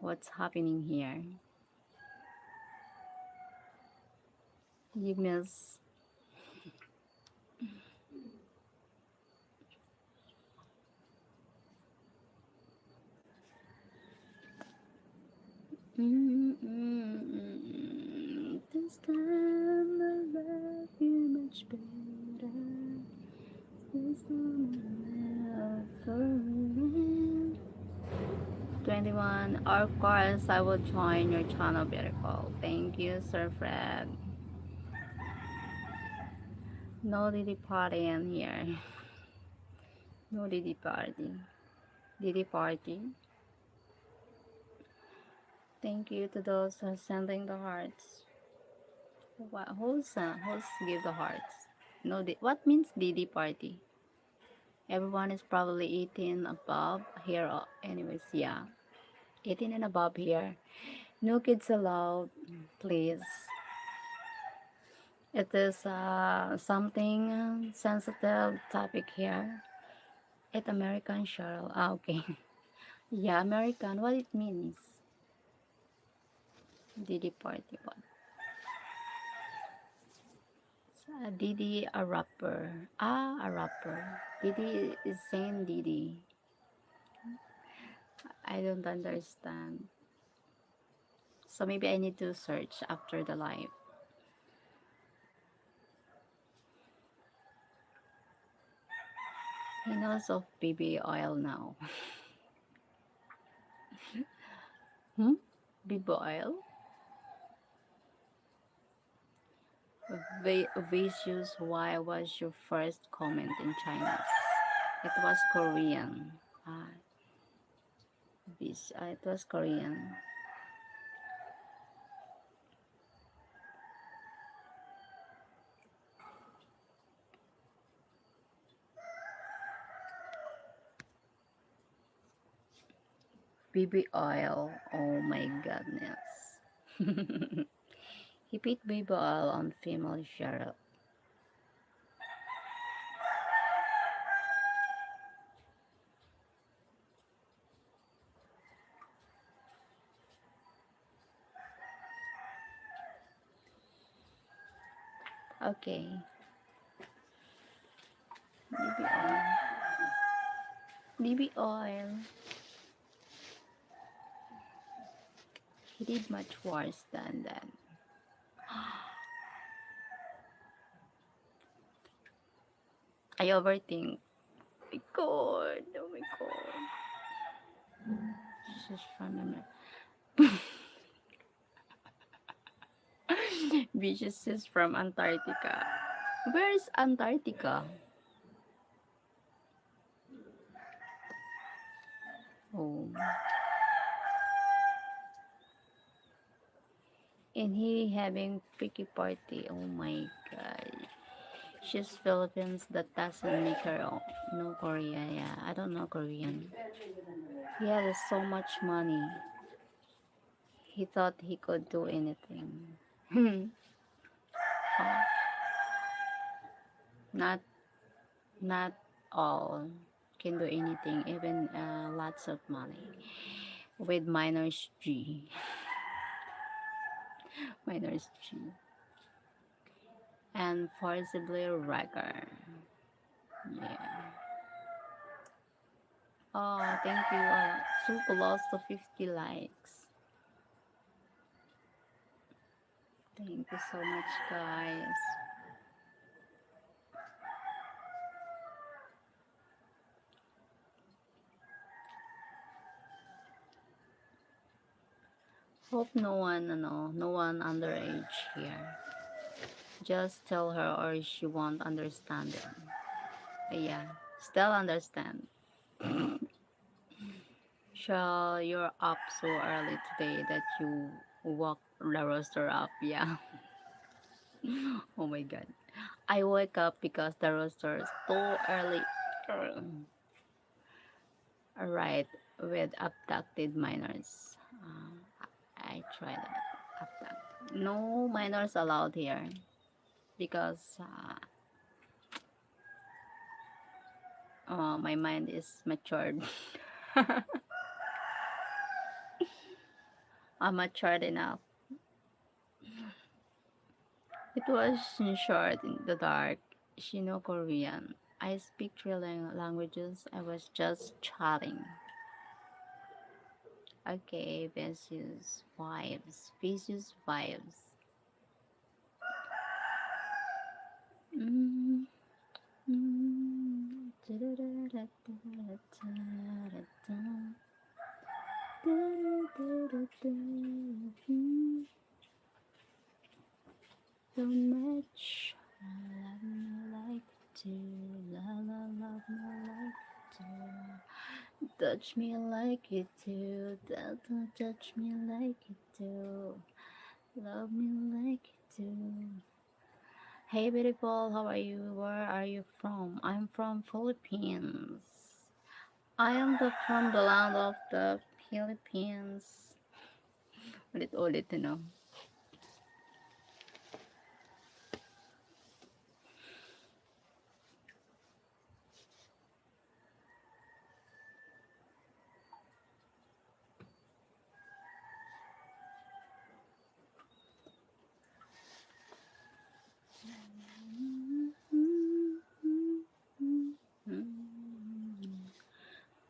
What's happening here? You miss. This time I love you much better. This time Of course, I will join your channel, Bicol. Thank you, Sir Fred. No Diddy party in here. No Diddy party. Diddy party. Thank you to those who are sending the hearts. What? Who's give the hearts? No, what means Diddy party? Everyone is probably 18 above here. Anyways, yeah, 18 and above here. No kids allowed, please. It is something sensitive topic here. It American Cheryl. Ah, okay. Yeah, American. What it means? Diddy party. What? Diddy a rapper. Ah, a rapper. Diddy is saying Diddy. I don't understand. So maybe I need to search after the live. He knows of baby oil now. Hmm? Baby oil? Vicious, why was your first comment in Chinese? It was Korean. Ah, it was Korean. Baby oil. Oh my goodness. He picked baby oil on female Cheryl. Okay. Baby oil. Baby oil. He did much worse than that. I overthink. Oh my god. Oh my god. This is from Beaches is from Antarctica. Where is Antarctica? Oh. And he having freaky party. Oh my god. She's Philippines. That doesn't make her no Korea. Yeah, I don't know Korean. He had so much money. He thought he could do anything. Oh, not not all can do anything. Even lots of money with minors G. Minors G. And forcibly record. Yeah. Oh, thank you. So close to 50 likes. Thank you so much, guys. Hope no one underage here. Just tell her or she won't understand it. Yeah, still understand. So you're up so early today that you woke the rooster up. Yeah. Oh my god. I wake up because the rooster is too early. Right, with abducted minors. I tried that. Abduct. No minors allowed here because my mind is matured. I'm matured enough. It was in short, in the dark. She know Korean. I speak three languages. I was just chatting. Okay, Vicious vibes. Vicious vibes. Mm, mm, So much. Love me like to. Love me like to. Touch me like you do. Touch me like you do. Love me like you do. Hey beautiful, how are you? Where are you from? I'm from Philippines. I am from the land of the Philippines. Ulit-ulit, you know.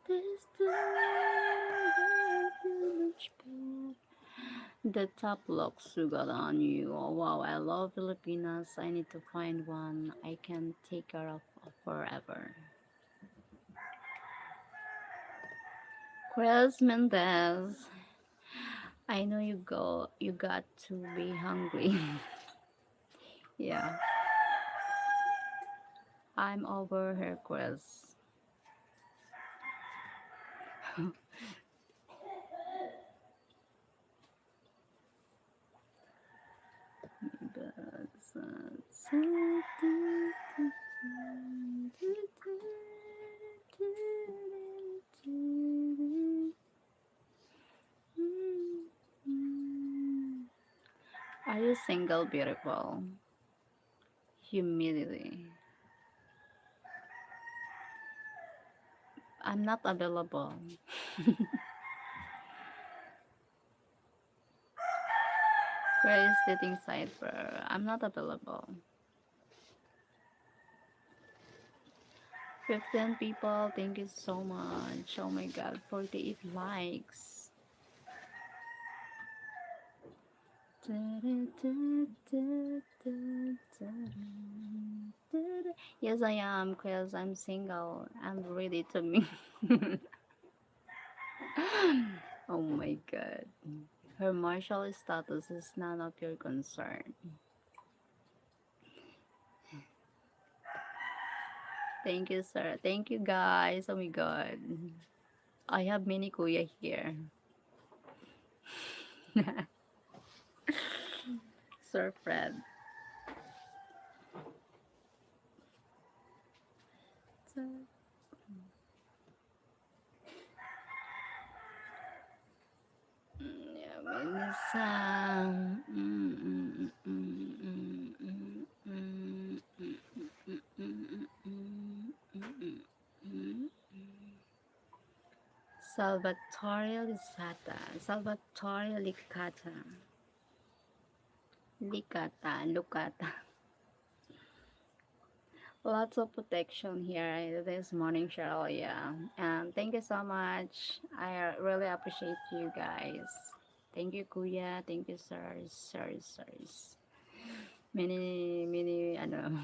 This the top looks so good on you. Oh, wow, I love Filipinas. I need to find one I can take care of forever. Chris Mendez, I know you got to be hungry. Yeah, I'm over here, Chris. Are you single, beautiful? Humility. I'm not available. Grace dating cipher. I'm not available. 15 people. Thank you so much. Oh my god. 48 likes. Yes, I am, because I'm single and ready to meet. Oh my god. Her martial status is none of your concern. Thank you, sir. Thank you, guys. Oh my god. I have mini kuya here. Sir Fred. Yeah, minsan. Salvatore Lisata. Salvatore Licata. Lucata. Lots of protection here this morning, Cheryl. Yeah. And thank you so much. I really appreciate you guys. Thank you, Kuya. Thank you, sirs, sirs, sirs. Many, ano.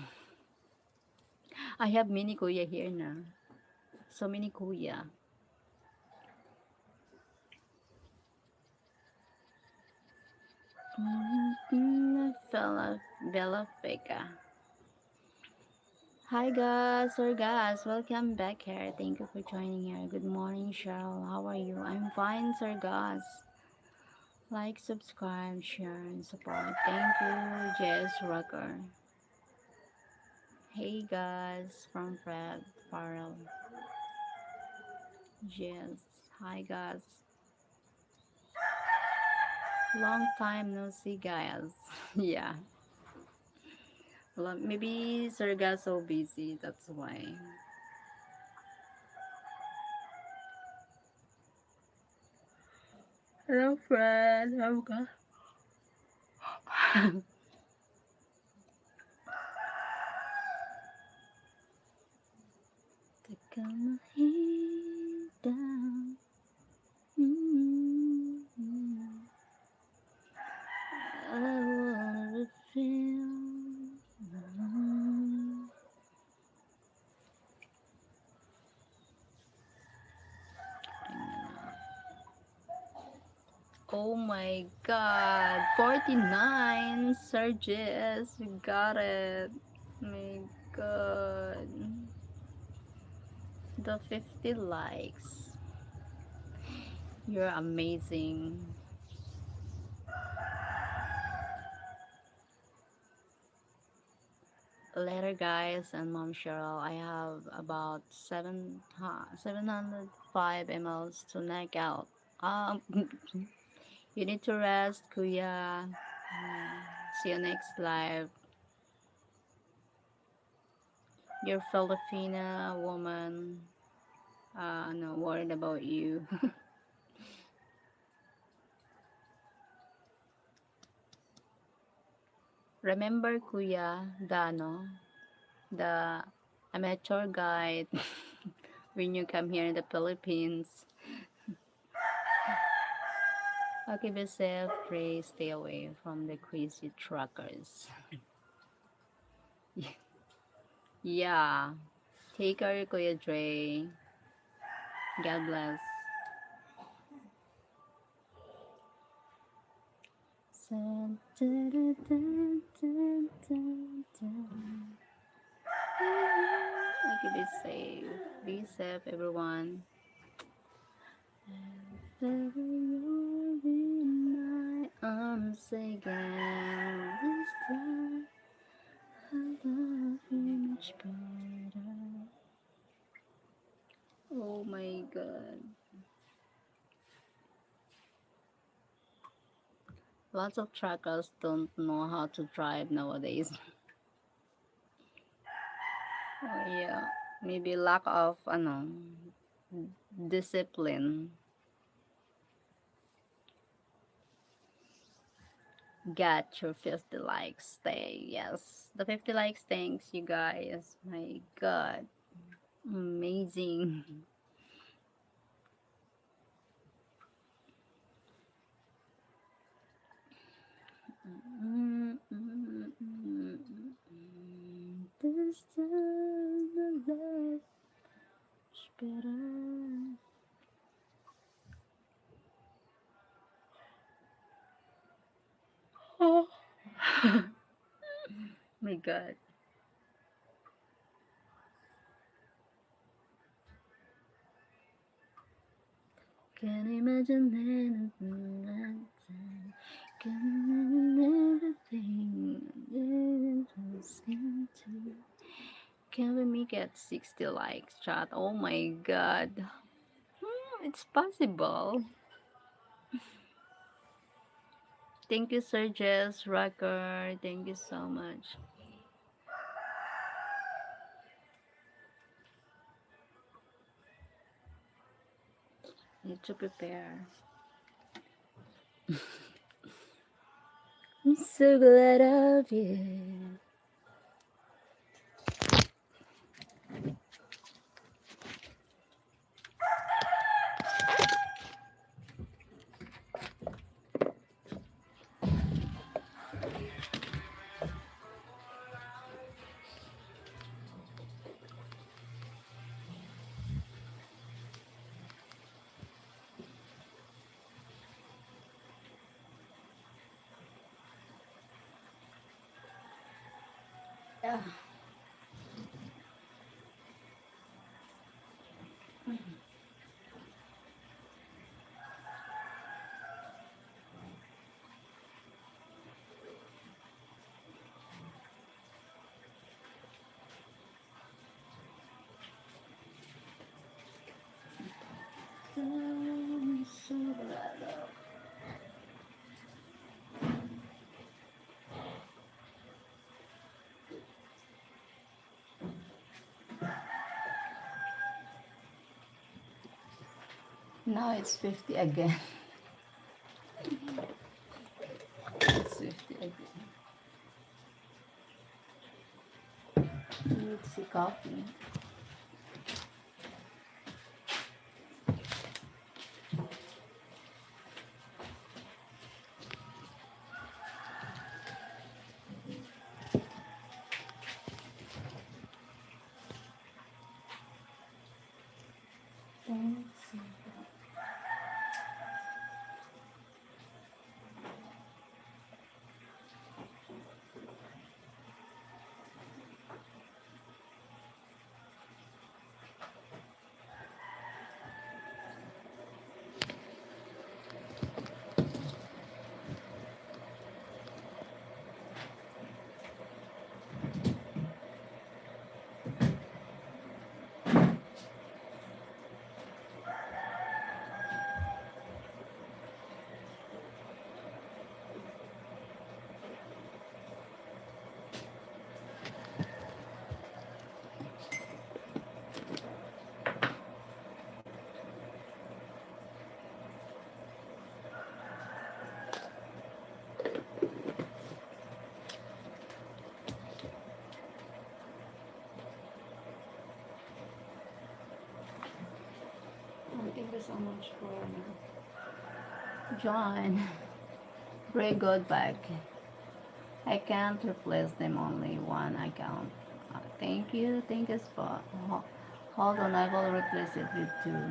I have mini Kuya here now. So many Kuya. Bella Vega. Hi guys, Sir guys, welcome back here. Thank you for joining here. Good morning, Cheryl. How are you? I'm fine, Sir guys. Like, subscribe, share, and support. Thank you, Jess Rucker. Hey guys, from Fred Farrell. Jess. Hi guys. Long time no see, guys. Yeah. Well, maybe Sir got so busy, that's why. Hello, friend. How ka? Take my head down. Mm-hmm. I wanna feel. Mm-hmm. my god. 49 surges. We got it. My god. The 50 likes. You're amazing. Later, guys, and Mom Cheryl, I have about 705 mls to knock out. Um, you need to rest, Kuya. See you next live. You're Filipina woman. No worried about you. Remember, Kuya, the amateur guide when you come here in the Philippines. Okay, be safe, pray, stay away from the crazy truckers. Yeah, take care, Kuya Dre. God bless. Okay, be safe. Be safe, everyone. You're in my arms again. This time I love you much better. Oh my god. Lots of truckers don't know how to drive nowadays. Oh yeah. Maybe lack of discipline. Got your 50 likes. Stay. Yes. The 50 likes. Thanks, you guys. My god. Amazing. This time I love is better. Oh my god. Can't imagine anything. Can't imagine everything. Can we make it 60 likes, chat? Oh my god. It's possible. Thank you, Sir Jess Rocker. Thank you so much. Need to prepare. I'm so glad of you. Yeah. I'm so glad of. Now it's 50 again. It's 50 again. Let's see coffee. Let's see. so much for John. Very good bag. I can't replace them, only one account. Thank you, Spot. Hold on, I will replace it with two.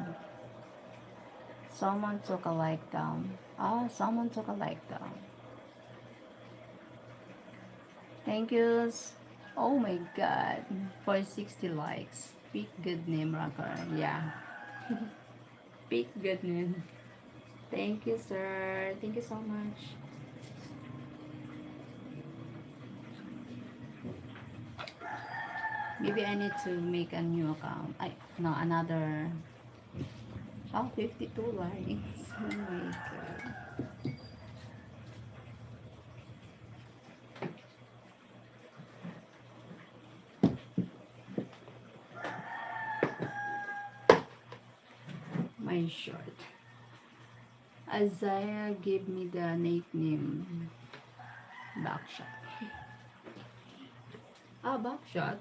Someone took a like down. Someone took a like down. Thank yous. Oh my god, for 60 likes. Pick good name, rocker. Yeah, pick good name. Thank you, sir. Thank you so much. Maybe I need to make a new account. No, another. Oh, 52 likes. Oh my god. My short. Isaiah gave me the nickname Backshot. Backshot.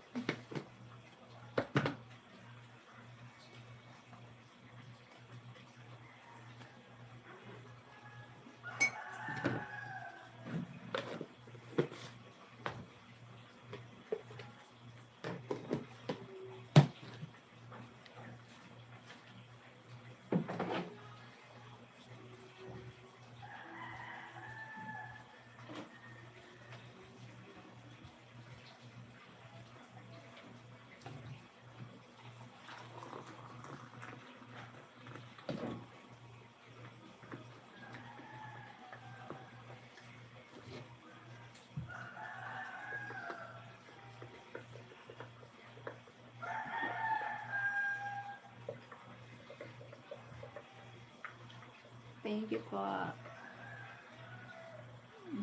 Thank you for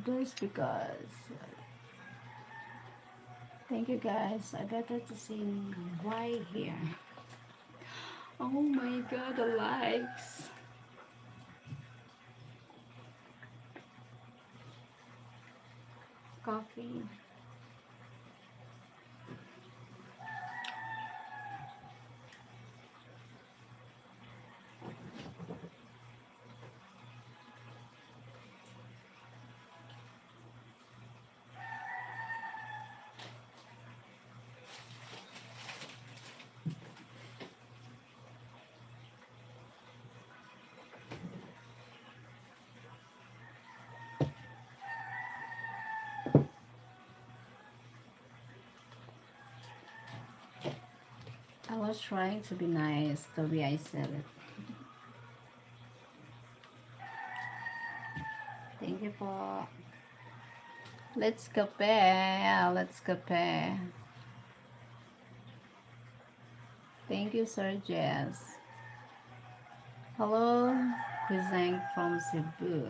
this because. Thank you guys. I better to see right here. Oh my god, the likes. Coffee. I was trying to be nice the way I said it. Thank you for. Let's compare. Let's compare. Thank you, Sir Jess. Hello, Kuzang from Cebu.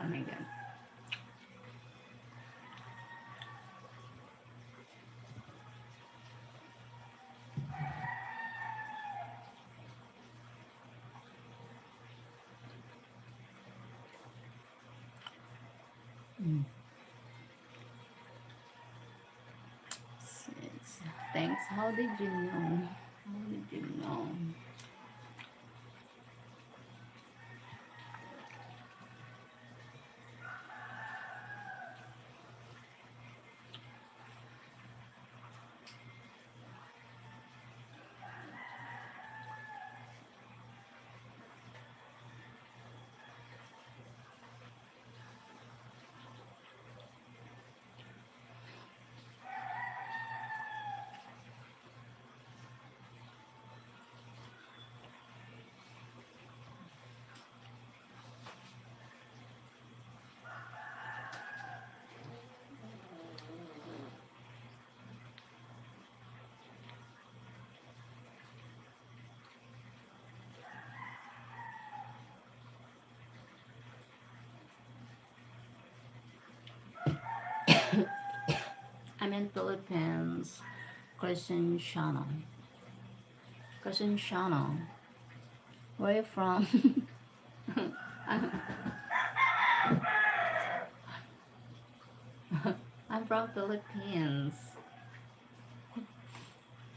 Oh my god. Mm. Thanks. How did you know? How did you know? I'm in Philippines. Christian Channel. Christian Channel. Where you from? I'm from Philippines.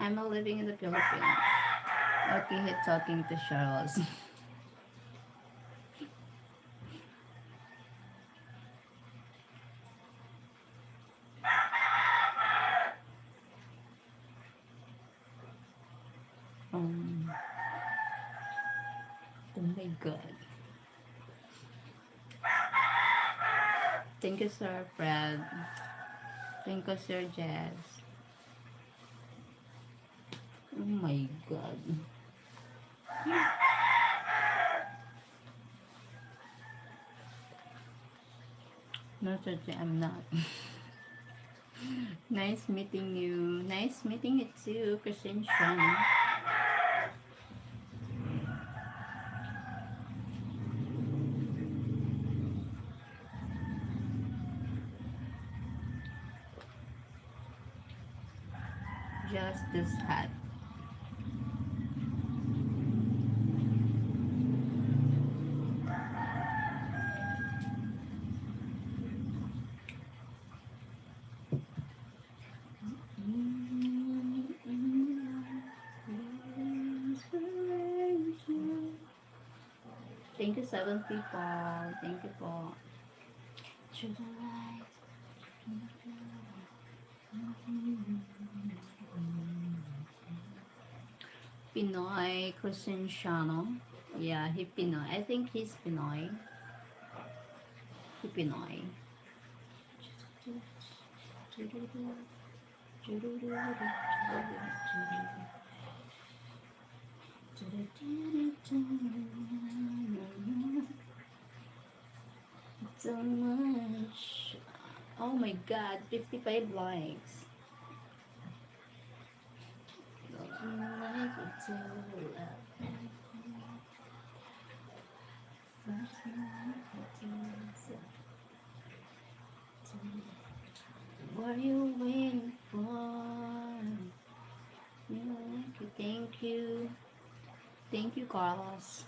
I'm living in the Philippines. Okay, he's talking to Charles. um, oh my god. Thank you, Sir Fred. Thank you, Sir Jazz. Oh my god. No, Sir Jazz, I'm not. Nice meeting you. Nice meeting you too, Christian Sean. Just this hat. Thank you, 7 people. Thank you po. To the light. Pinoy Crescenciano. Yeah, he Pinoy. I think he's Pinoy. He Pinoy. So much. Oh my god, 55 likes. What are you waiting for? Thank you. Thank you, Carlos.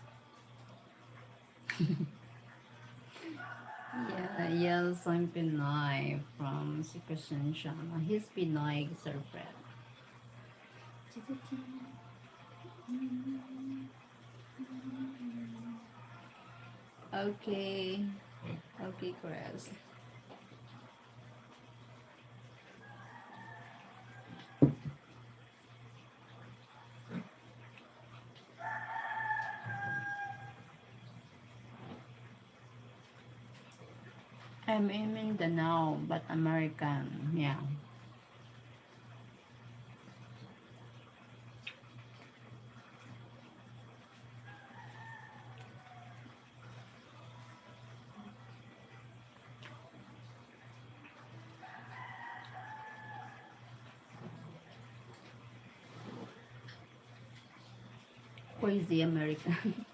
Yeah, yes, I'm Pinoy from Super Sunshine. He's Pinoy, Sir Fred. Okay, okay, Chris. I'm in Mindanao, but American. Yeah. Crazy American.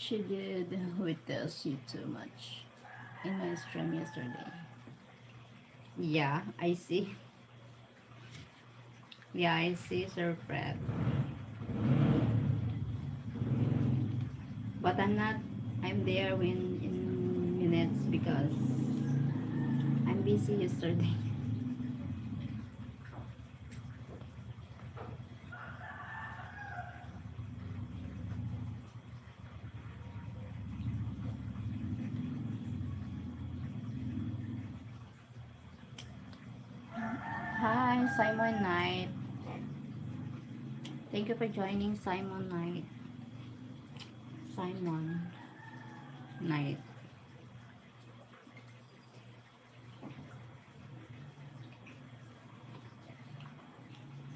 She did with tells you too much in my stream yesterday. Yeah, I see. Yeah, I see, Sir Fred. But I'm not. I'm there in minutes because I'm busy yesterday. Hi, Simon Knight. Thank you for joining, Simon Knight. Simon Knight.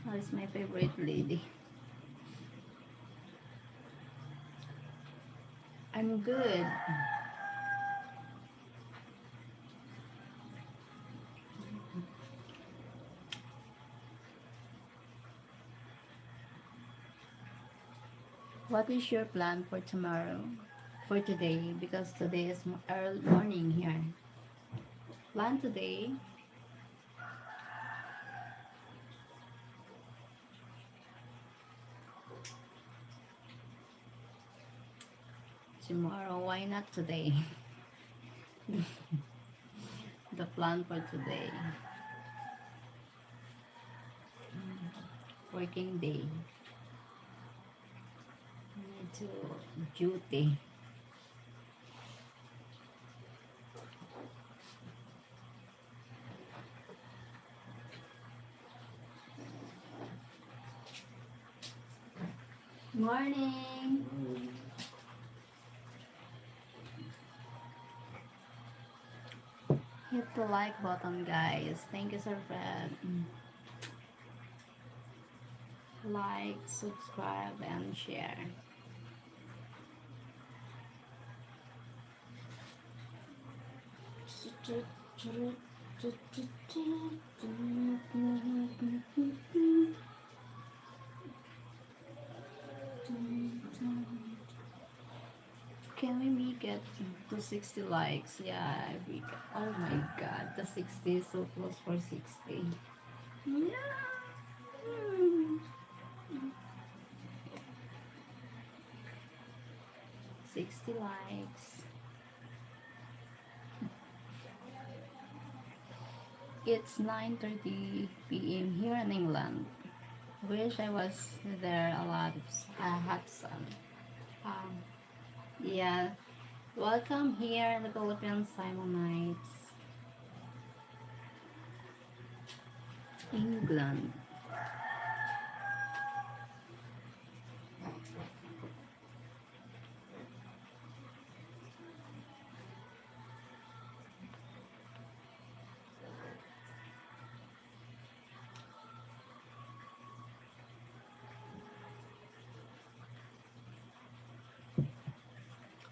Oh, it's my favorite lady. I'm good. What is your plan for tomorrow? For today? Because today is early morning here. Plan today? Tomorrow? Why not today? The plan for today. Working day. Need to duty. Morning. Hit the like button, guys. Thank you, Sir Fred. Like, subscribe, and share. Can we make it to 60 likes? Yeah, oh my god, the 60 is so close for 60. Yeah. 60 likes. It's 9:30 p.m. here in England. Wish I was there a lot of hot sun. Um, yeah, welcome here in the Philippines, Simonites, England.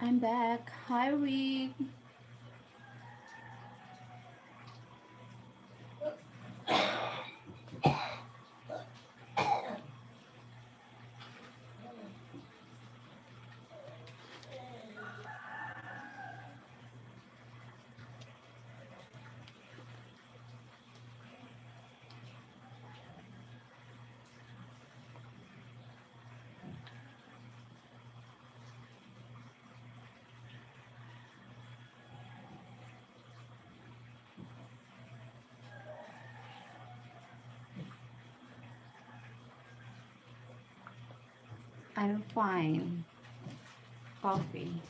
I'm back. Hi, Rick. I'm fine. Coffee.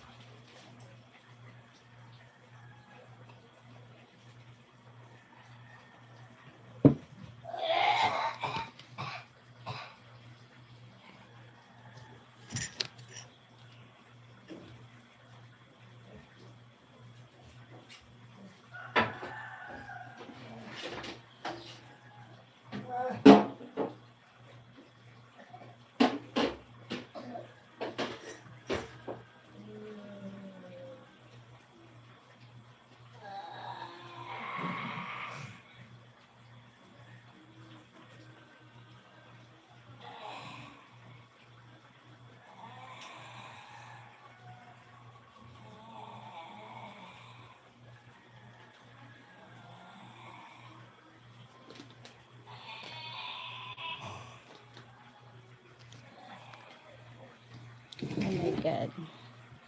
Oh my god.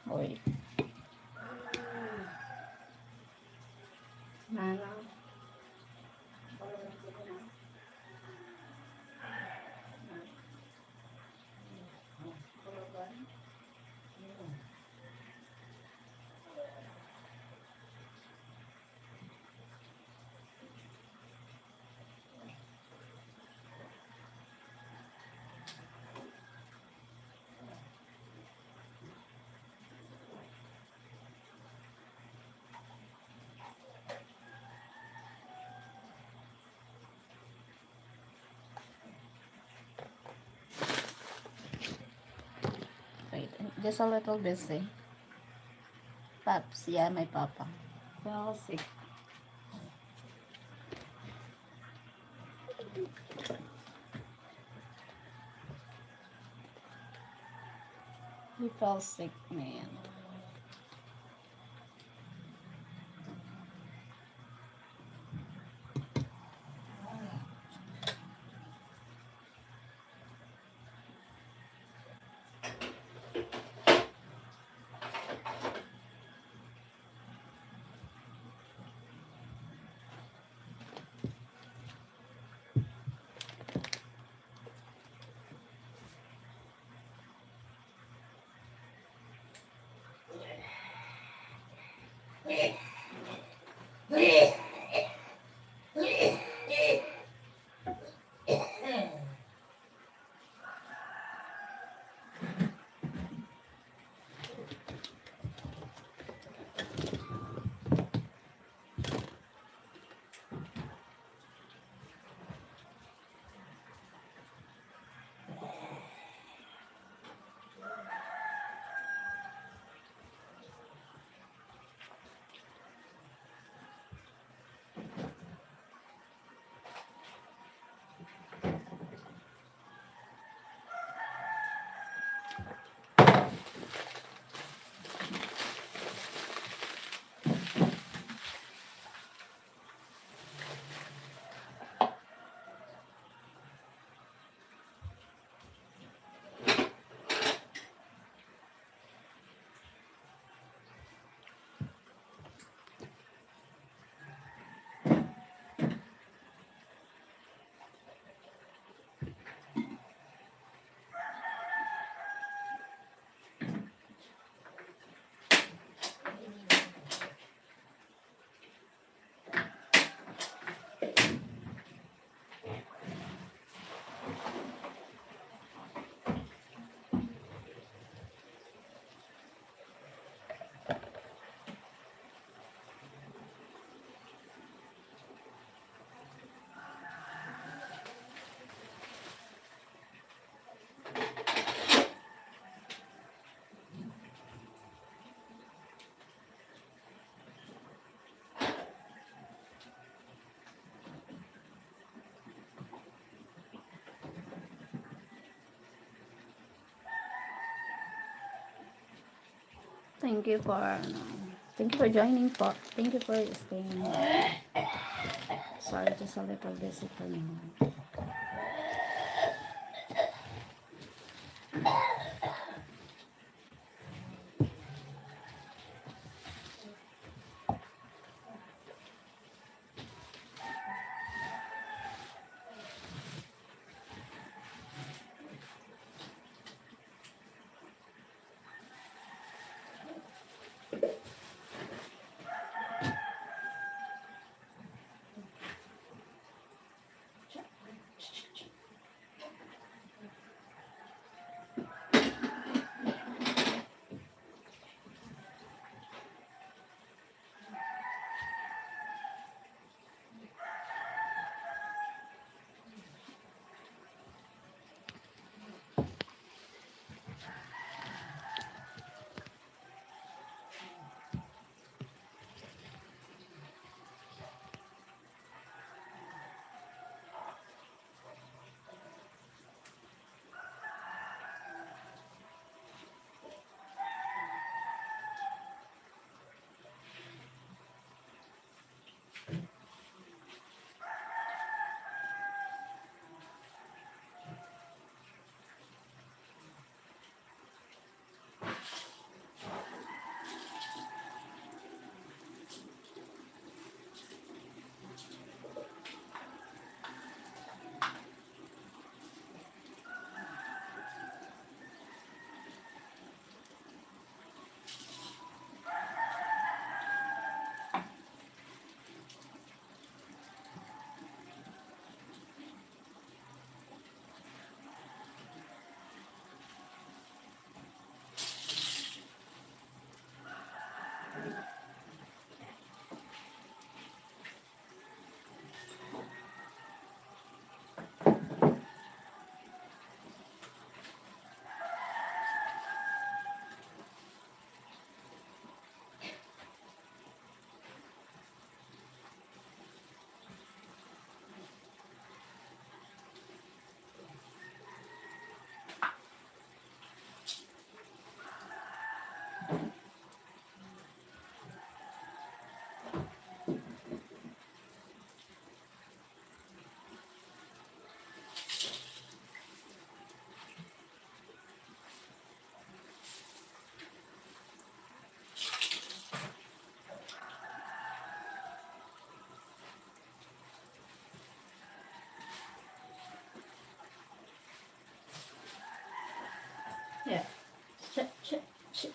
Wait. Nana. Wait, just a little busy. Paps, yeah, my papa. Fell sick. He fell sick, man. Thank you for thank you for joining po. Thank you for staying here. Sorry, just a little busy for now. Yeah. Ch ch ch.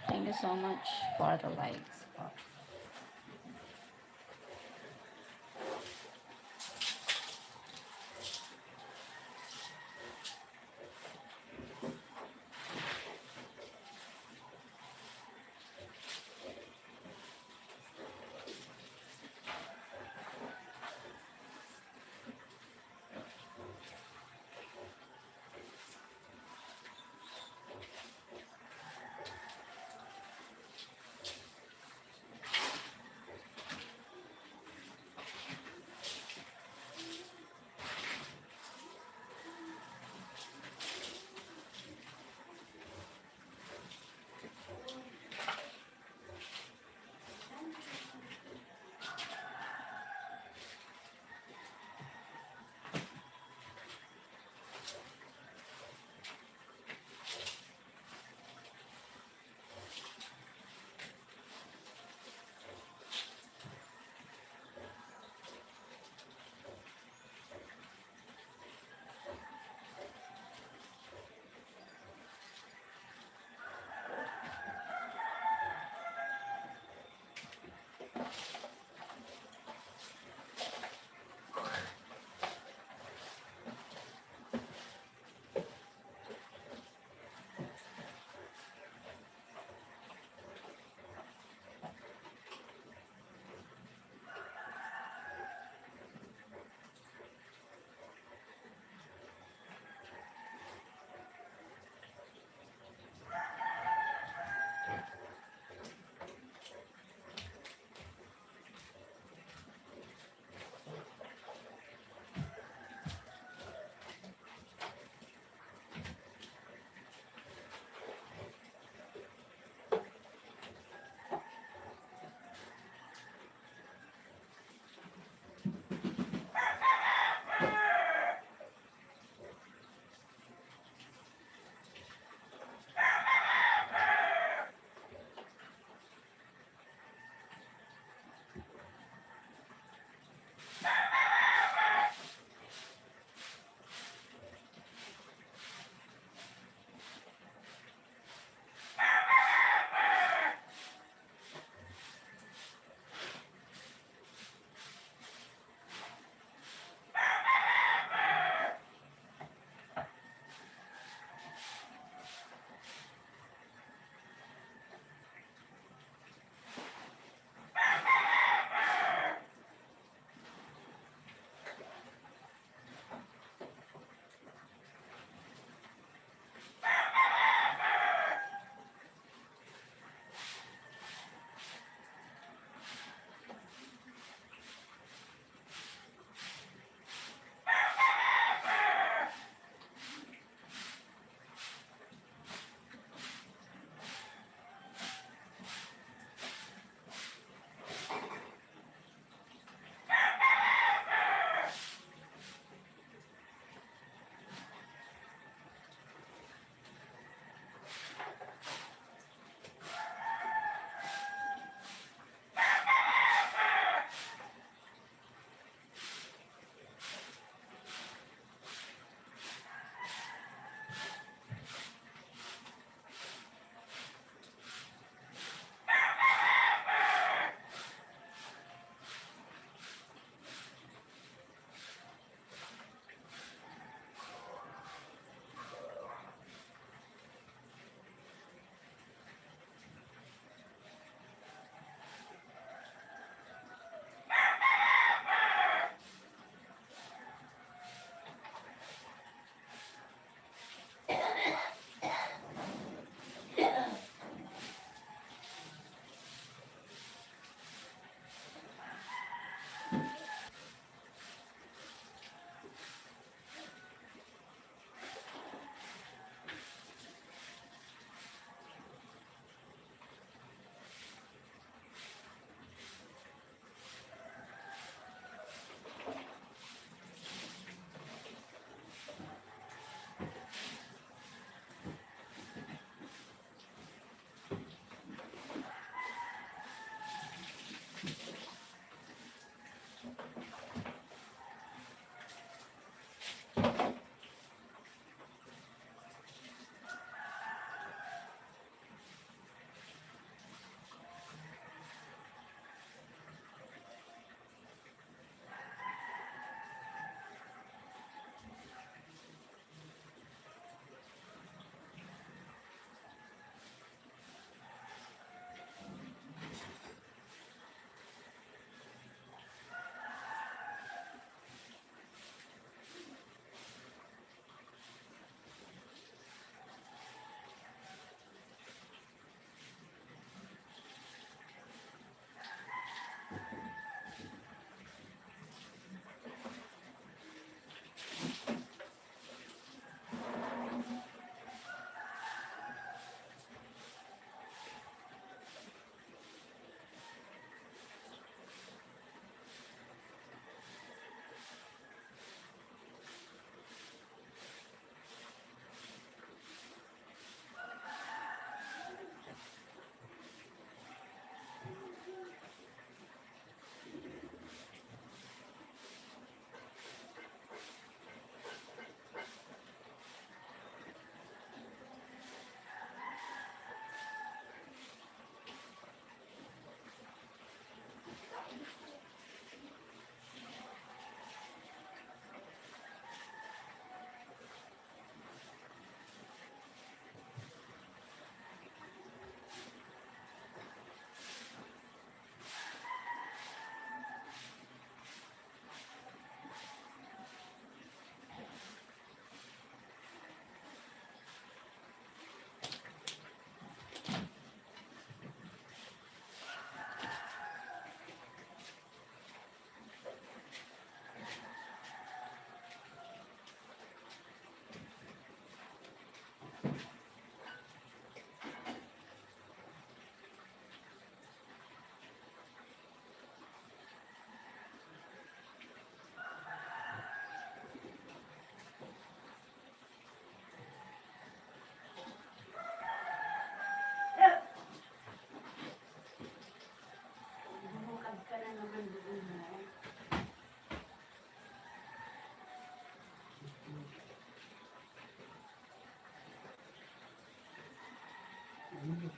Thank you so much for the likes.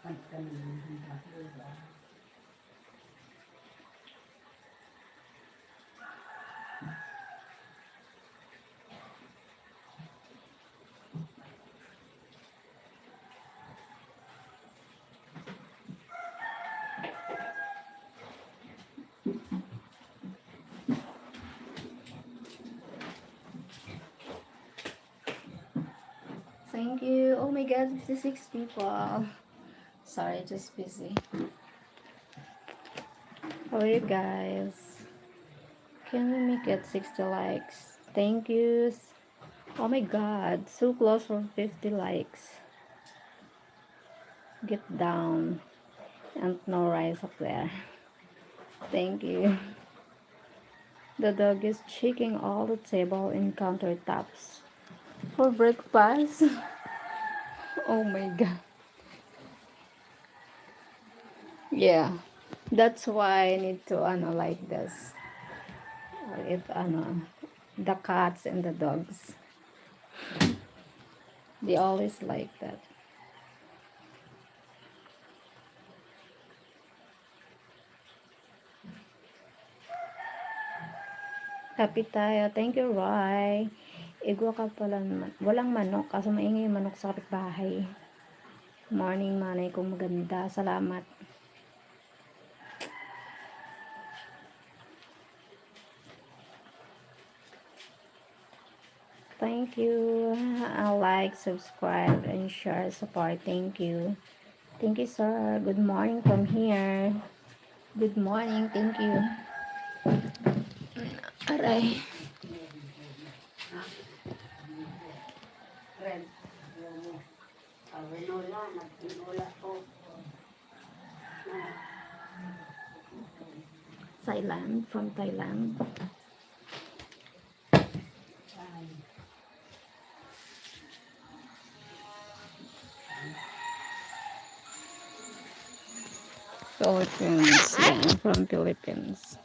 Thank you. Oh my god, 56 people. Sorry, just busy. How are you guys? Can we make it 60 likes? Thank you. Oh my god, so close for 50 likes. Get down. And no rice up there. Thank you. The dog is shaking all the table and countertops for breakfast. Oh my god. Yeah. That's why I need to like this. If the cats and the dogs, they always like that. Happy tayo. Thank you, Roy. Igwa ka pala naman. Walang manok, kaso maingay yung manok sa kapitbahay. Morning, manay kong maganda. Salamat. Thank you. Like, subscribe, and share, support. Thank you. Thank you, sir. Good morning from here. Good morning. Thank you. Aray. Red. Renola, nagtinola ko. Thailand. From Thailand. Philippines. Yeah, from Philippines.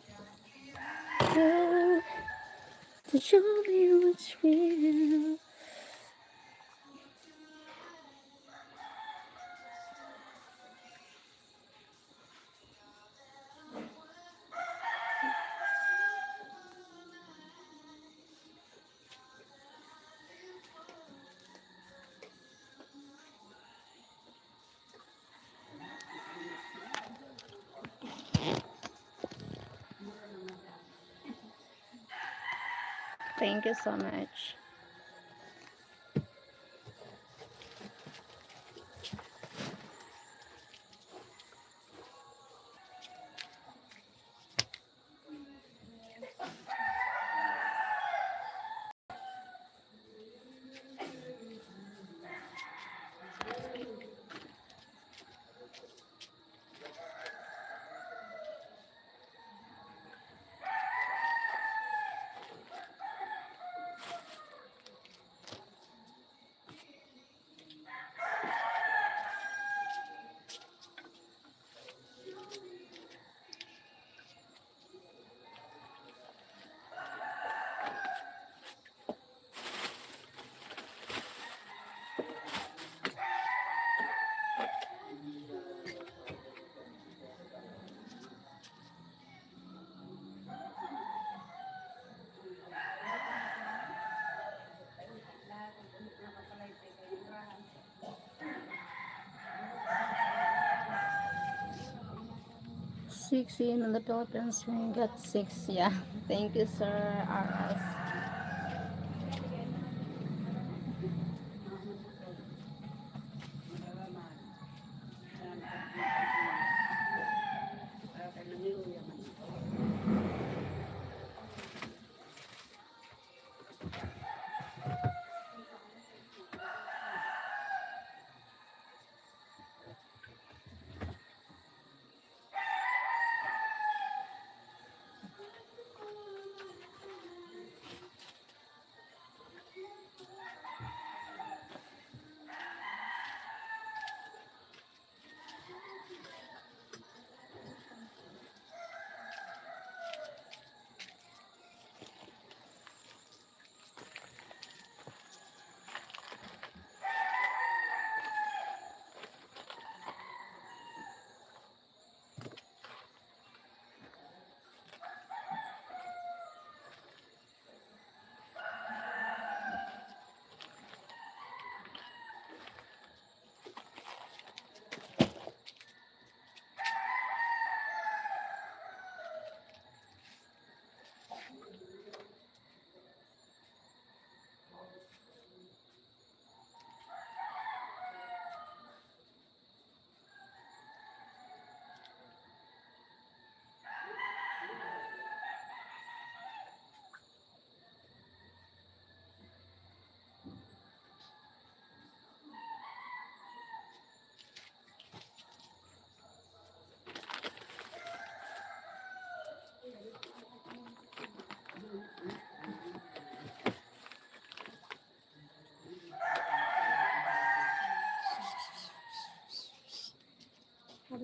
To show me what's real. Thank you so much. Six in the Philippines, we got six. Yeah. Thank you, sir. RS.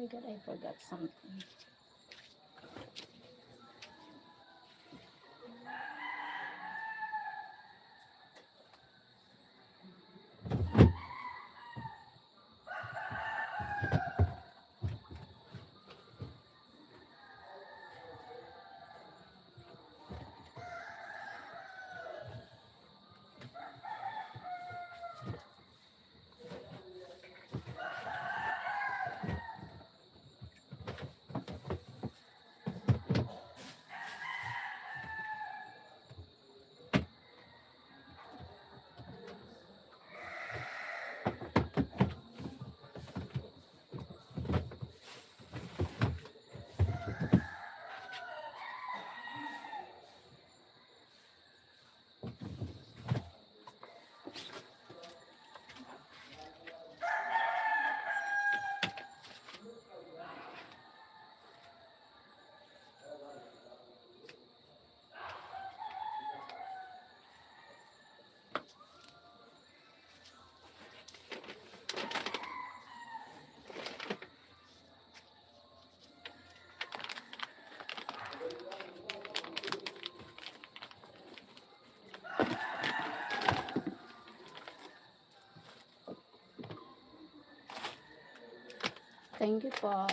my god, I forgot something. Thank you po.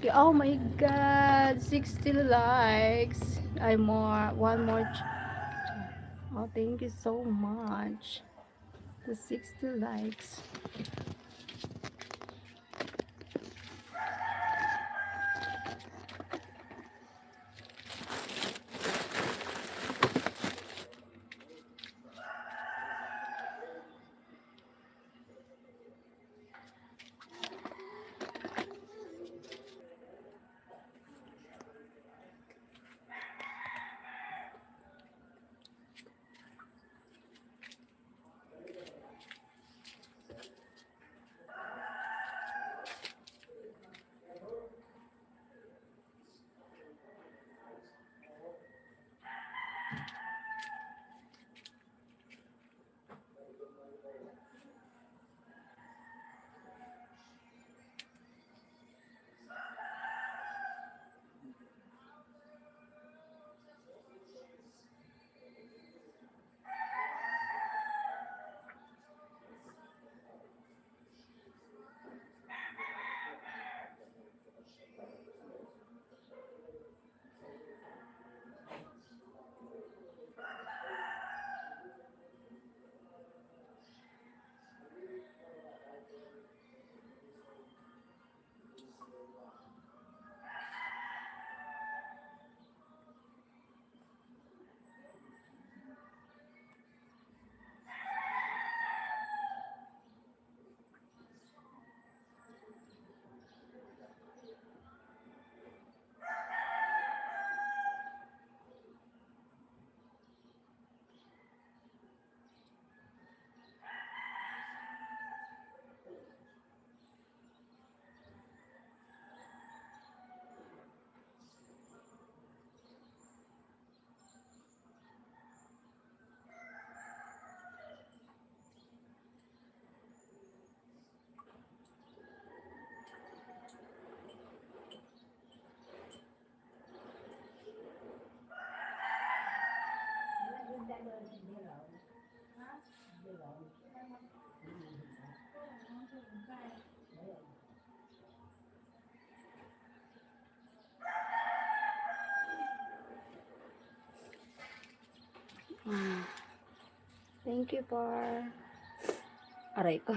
you. Oh my god, 60 likes. I more, one more. Oh, thank you so much. The 60 likes. Thank you for... Aray ko.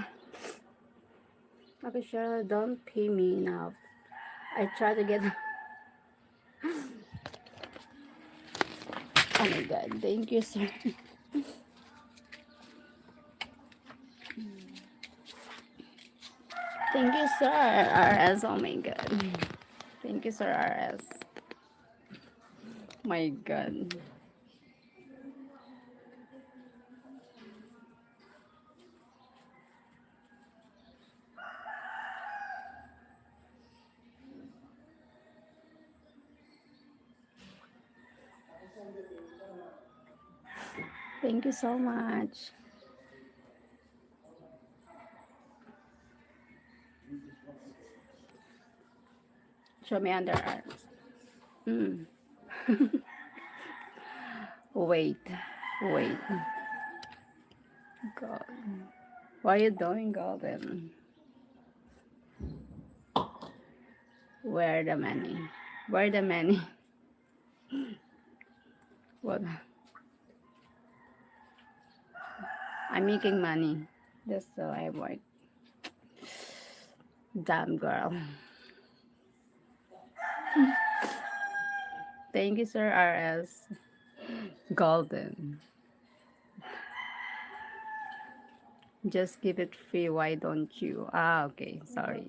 Okay, Cheryl, don't pay me enough. I try to get... Oh my god, thank you, sir. Thank you, sir. RS, oh my god. Thank you, sir, RS. My god. Thank you so much. Show me underarms. Mm. Wait. Wait. God. What are you doing, Golden? Where the money? Where the money? What? I'm making money. Just so I work. Damn girl. Thank you, sir RS. Golden. Just give it free. Why don't you? Ah, okay. Sorry.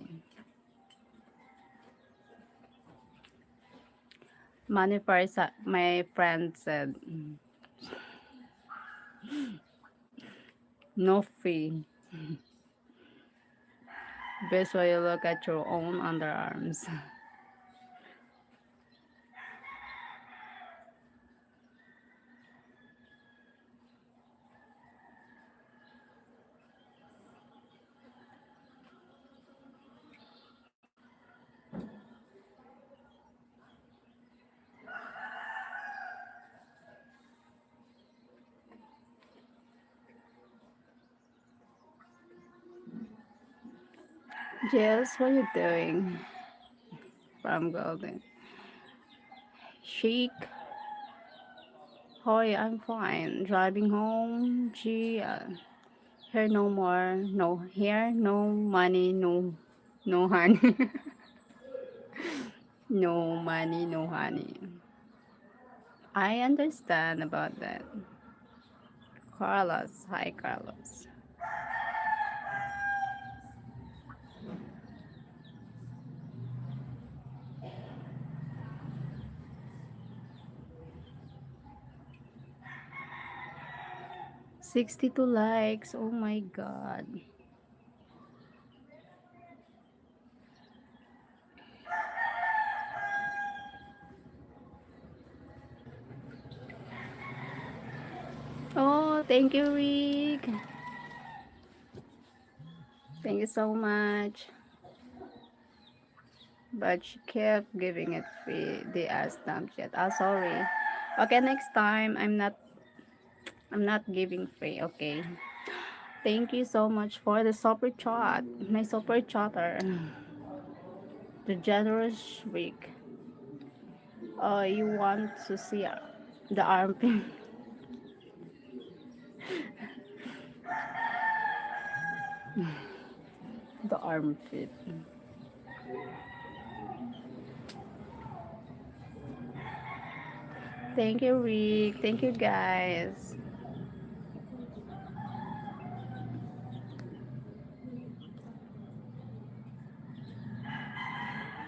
Money first. My friend said no fee. Best way you look at your own underarms. Jess, what are you doing? from Golden. Chic. Hi, I'm fine. Driving home. Gee, here no more. No here, no money, no honey. No money, no honey. I understand about that. Carlos. Hi, Carlos. 62 likes. Oh my god. Oh, thank you, Rick. Thank you so much. But she kept giving it free. They asked them yet. Oh, sorry. Okay, next time I'm not giving free. Okay. Thank you so much for the super chat. My super chatter. The generous Rick. You want to see the armpit? The armpit. Thank you, Rick. Thank you, guys.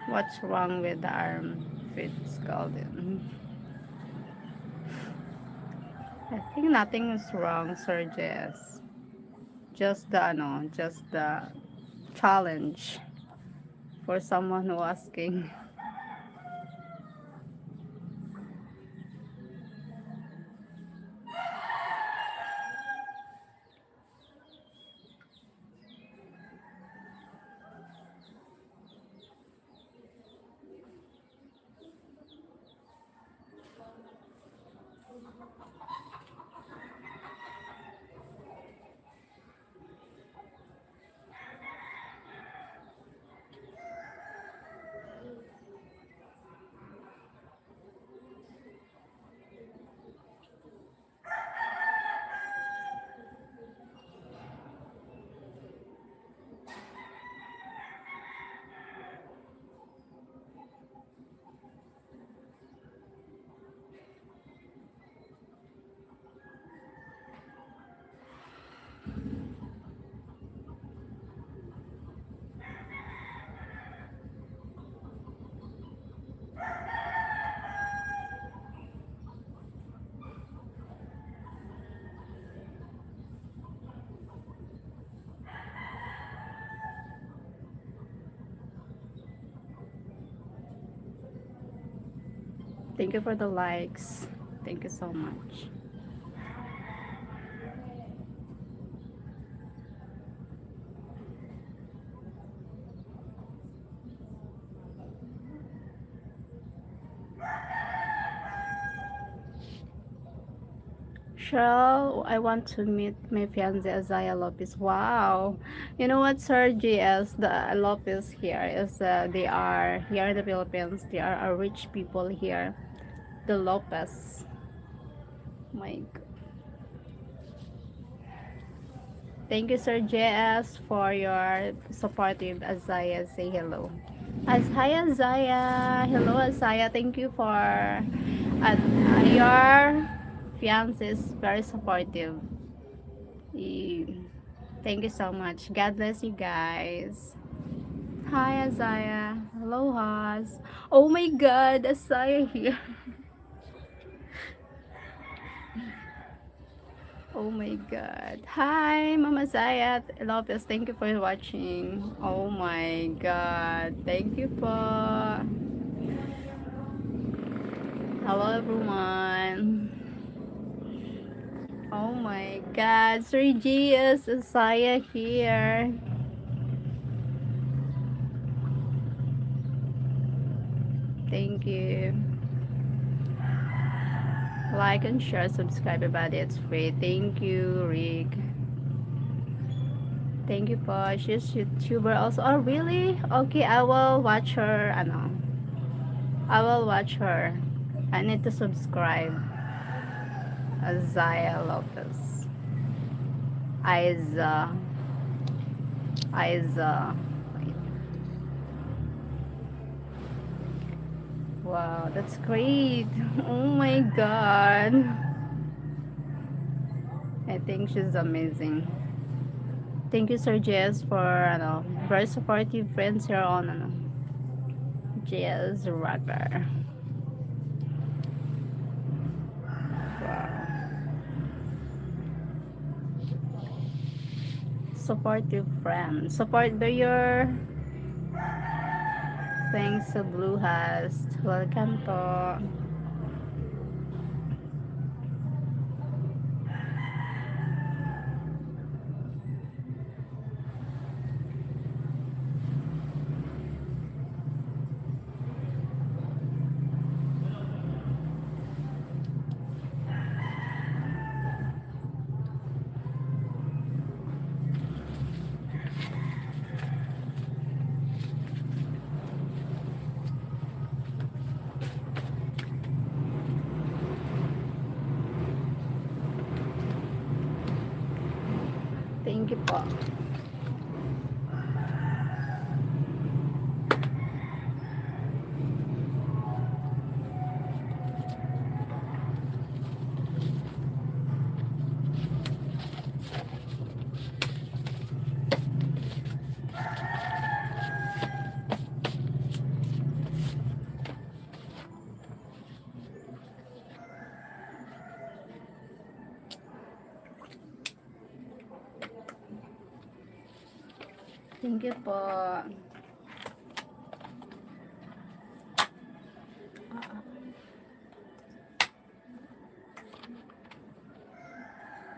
What's wrong with the armpit, Golden? I think nothing is wrong, Sir Jess. Just the, ano, just the challenge for someone who asking. Thank you for the likes. Thank you so much. Cheryl, I want to meet my fiance Azaya Lopez. Wow. You know what, Sir GS, the Lopez here is, they are here in the Philippines. They are a rich people here. The Lopez. My God. Thank you, Sir JS, for your supportive Azaya. Say hello. Hi, Azaya. Hello, Azaya. Thank you for your fiance is very supportive. Thank you so much. God bless you guys. Hi, Azaya. Hello, Haz. Oh my God, Azaya here. Oh my God. Hi, Mama Zayat. Lopez, thank you for watching. Oh my God. Thank you po. Hello, everyone. Oh my God. Sir Gias, Saya here. Thank you. Like and share, subscribe, everybody. It's free. Thank you, Rick. Thank you po. She's YouTuber also. Oh, really? Okay, I will watch her. Ano. I will watch her. I need to subscribe. Azaya Lopez. Aiza. Aiza. Wow, that's great. Oh my god. I think she's amazing. Thank you, Sir Jess, for very supportive friends here on Jess Rocker. Wow. Supportive friends. Support by your thanks to Blue Host. Welcome po. Thank you po. Thank you po.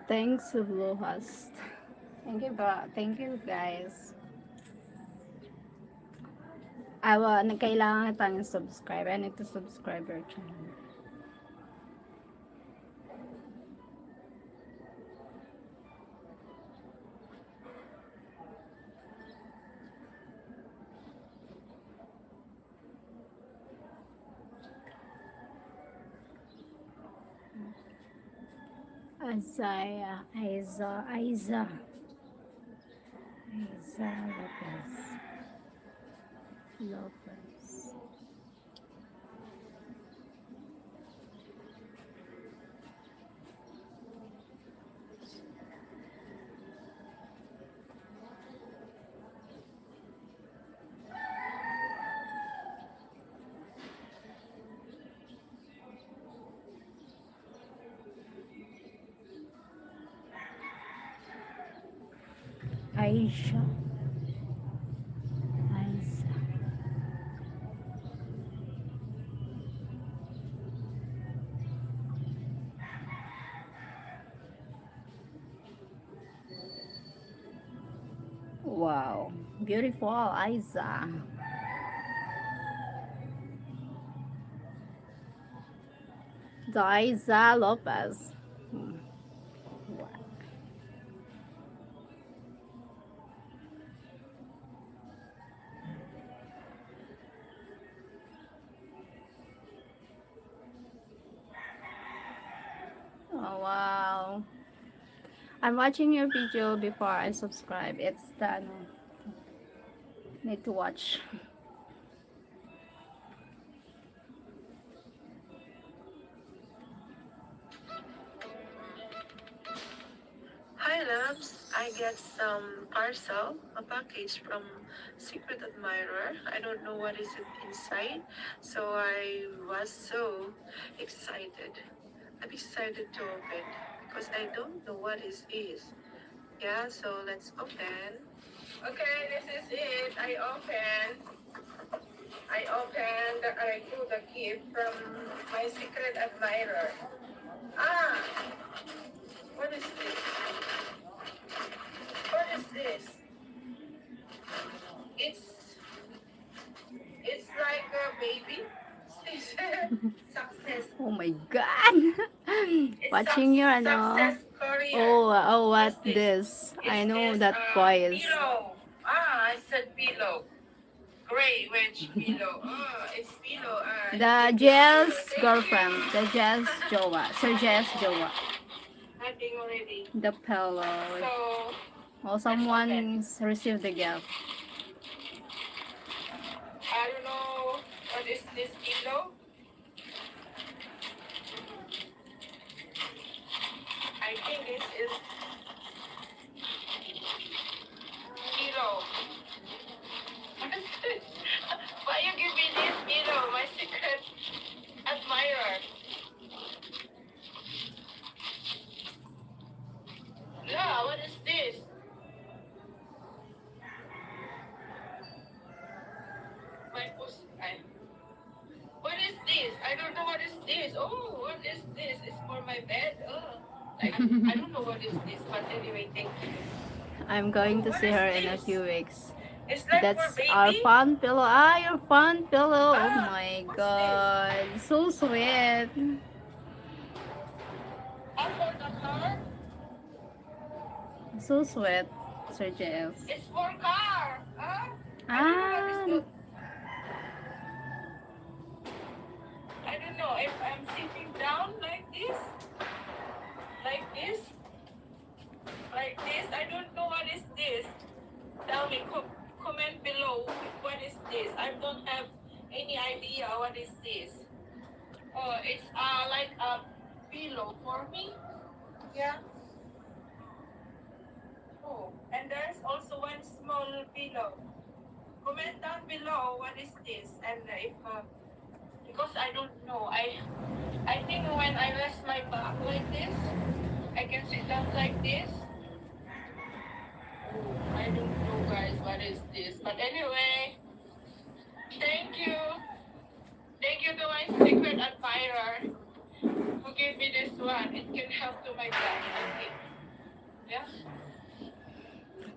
Thanks to Blue Host. Thank you po. Thank you guys. Kailangan tayong subscribe. I need to subscribe your channel. Isaiah, Isa Lopez. Aisha. Isa. Wow. Beautiful, Isa. Isa Lopez. Wow. Oh, wow. I'm watching your video before I subscribe. It's done. Need to watch. Hi, loves. I get some parcel, a package from Secret Admirer. I don't know what is it inside, so I was so excited. I'm excited to open because I don't know what it is. Yeah, so let's open. Okay, this is it. I pulled the gift from my Secret Admirer. Ah, what is this? What is this? It's it's like a baby. Success. Oh my god. It's Watching your success Korea. Oh, what What's this? this? I Is know this that voice. pillow? Ah, I said pillow. Great. Wait, which pillow? Oh, it's pillow. The Jess girlfriend, the Jess Jowa, Sir Jess Jowa. Nothing already. The pillow. So, Oh, someone's received the gift. I don't know what is this pillow. I think this is pillow. What is this? Why you give me this pillow? My secret admirer. Yeah, what is this? My pussy. What is this? I don't know what is this. Oh, what is this? It's for my bed. Oh, I don't know what is this, but anyway, thank you. I'm going to What see is her in a this? few weeks. It's like That's for baby. our fun pillow. Ah, your fun pillow. Oh Ah, my what's god. So sweet. Ah, for the car? So sweet, Sir Jess. It's for car. I don't know what is Ah, the. I don't know if I'm sitting down like this, like this, like this. I don't know what is this. Tell me, comment below. What is this? I don't have any idea what is this. Oh, it's like a pillow for me. Yeah. Oh, and there's also one small pillow. Comment down below what is this, and if because I don't know. I think when I rest my back like this, I can sit down like this. Oh, I don't know, guys, what is this. But anyway, thank you. Thank you to my secret admirer who gave me this one. It can help to my back, I think. Yeah.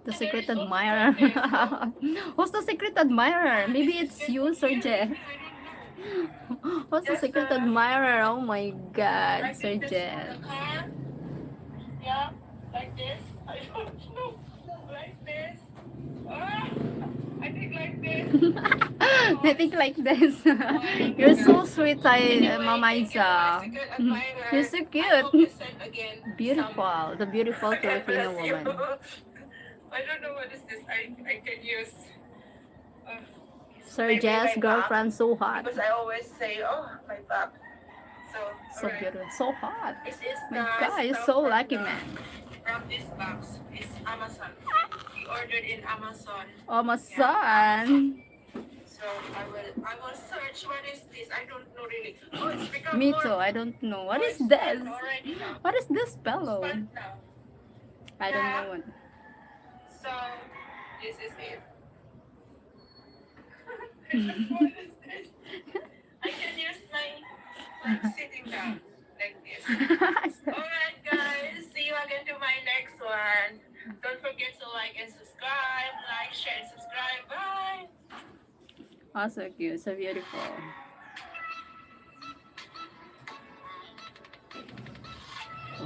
the And secret there is also admirer. like this, oh. Who's the secret admirer? Maybe This is it's good you, for Sir you. Jess. I don't know. What's the Just secret admirer? Oh my god, I Sir think that's for Jess. the car. Yeah, like this. I don't know. Like this. Ah, I think like this. I think like this. My You're so goodness. sweet, Anyway, Mama thank you to my Isa. secret You're admirer. so I hope you cute. send again some. Beautiful. The beautiful God Filipino bless you. woman. I don't know what is this. I can use. Uh, Sir maybe Jess, my back. girlfriend, so hot. Because I always say, oh, my back. So, So alright. beautiful. So hot. This is My the god, you're stuff so from lucky, the man. from this box. It's Amazon. We ordered in Amazon. Oh, my Yeah, Amazon. son. So I will search what is this. I don't know really. Oh, it's become Me more. too. I don't know. What Oh, is it's this? fun already now. What is this It's pillow? fun now. I don't Yeah. know what. So this is it. What is this? I can use my like sitting down like this. Alright guys, see you again to my next one. Don't forget to like and subscribe, like, share, and subscribe. Bye. Oh, so cute. So beautiful.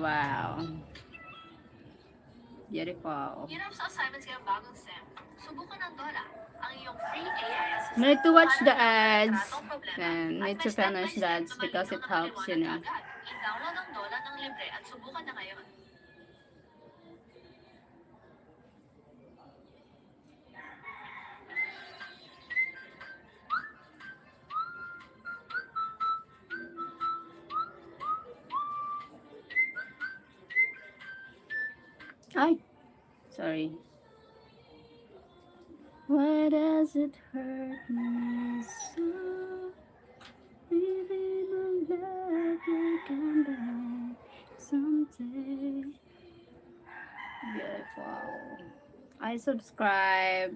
Wow. Beautiful. Hirap sa assignments ngayong bagong SEM. Subukan ng DOLA, ang iyong free AI assistant. Need to watch the Para ads litratong problema and at need may to step-by-step finish the ads na because malinaw it na helps, you know. paliwanag agad. I-download ang DOLA ng libre at subukan na ngayon. Ay, sorry. Why does it hurt me so? Living a life will come back someday. Beautiful. I subscribe.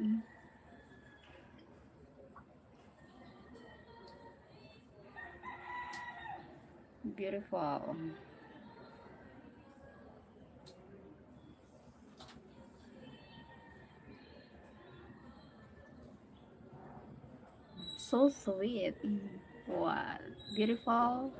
Beautiful. So sweet. What? Beautiful.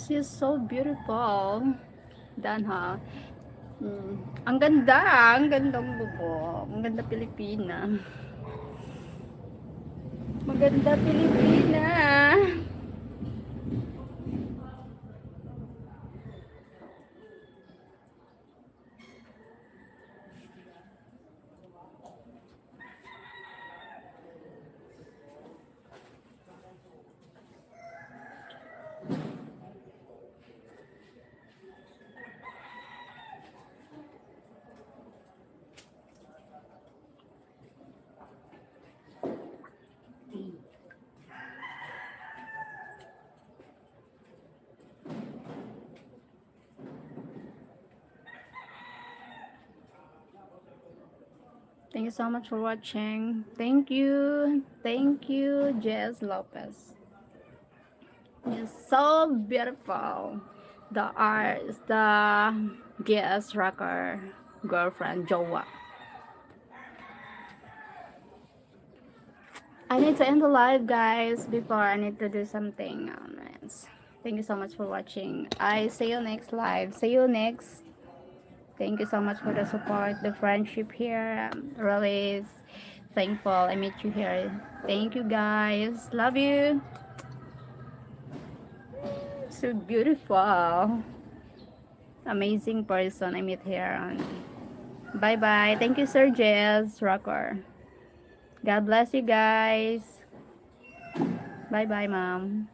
She's so beautiful. Danha. Ang ganda, ang gandang bubok. Ang ganda Pilipina. Maganda Pilipina. Thank you so much for watching. Thank you. Thank you, Jess Lopez. You're so beautiful. The art, the guest rocker girlfriend, Joa. I need to end the live, guys, before I need to do something else. Thank you so much for watching. I see you next live. See you next. Thank you so much for the support, the friendship here. I'm really thankful I met you here. Thank you, guys. Love you. So beautiful. Amazing person I met here. Bye bye. Thank you, Sir Jess Rocker. God bless you guys. Bye bye, mom.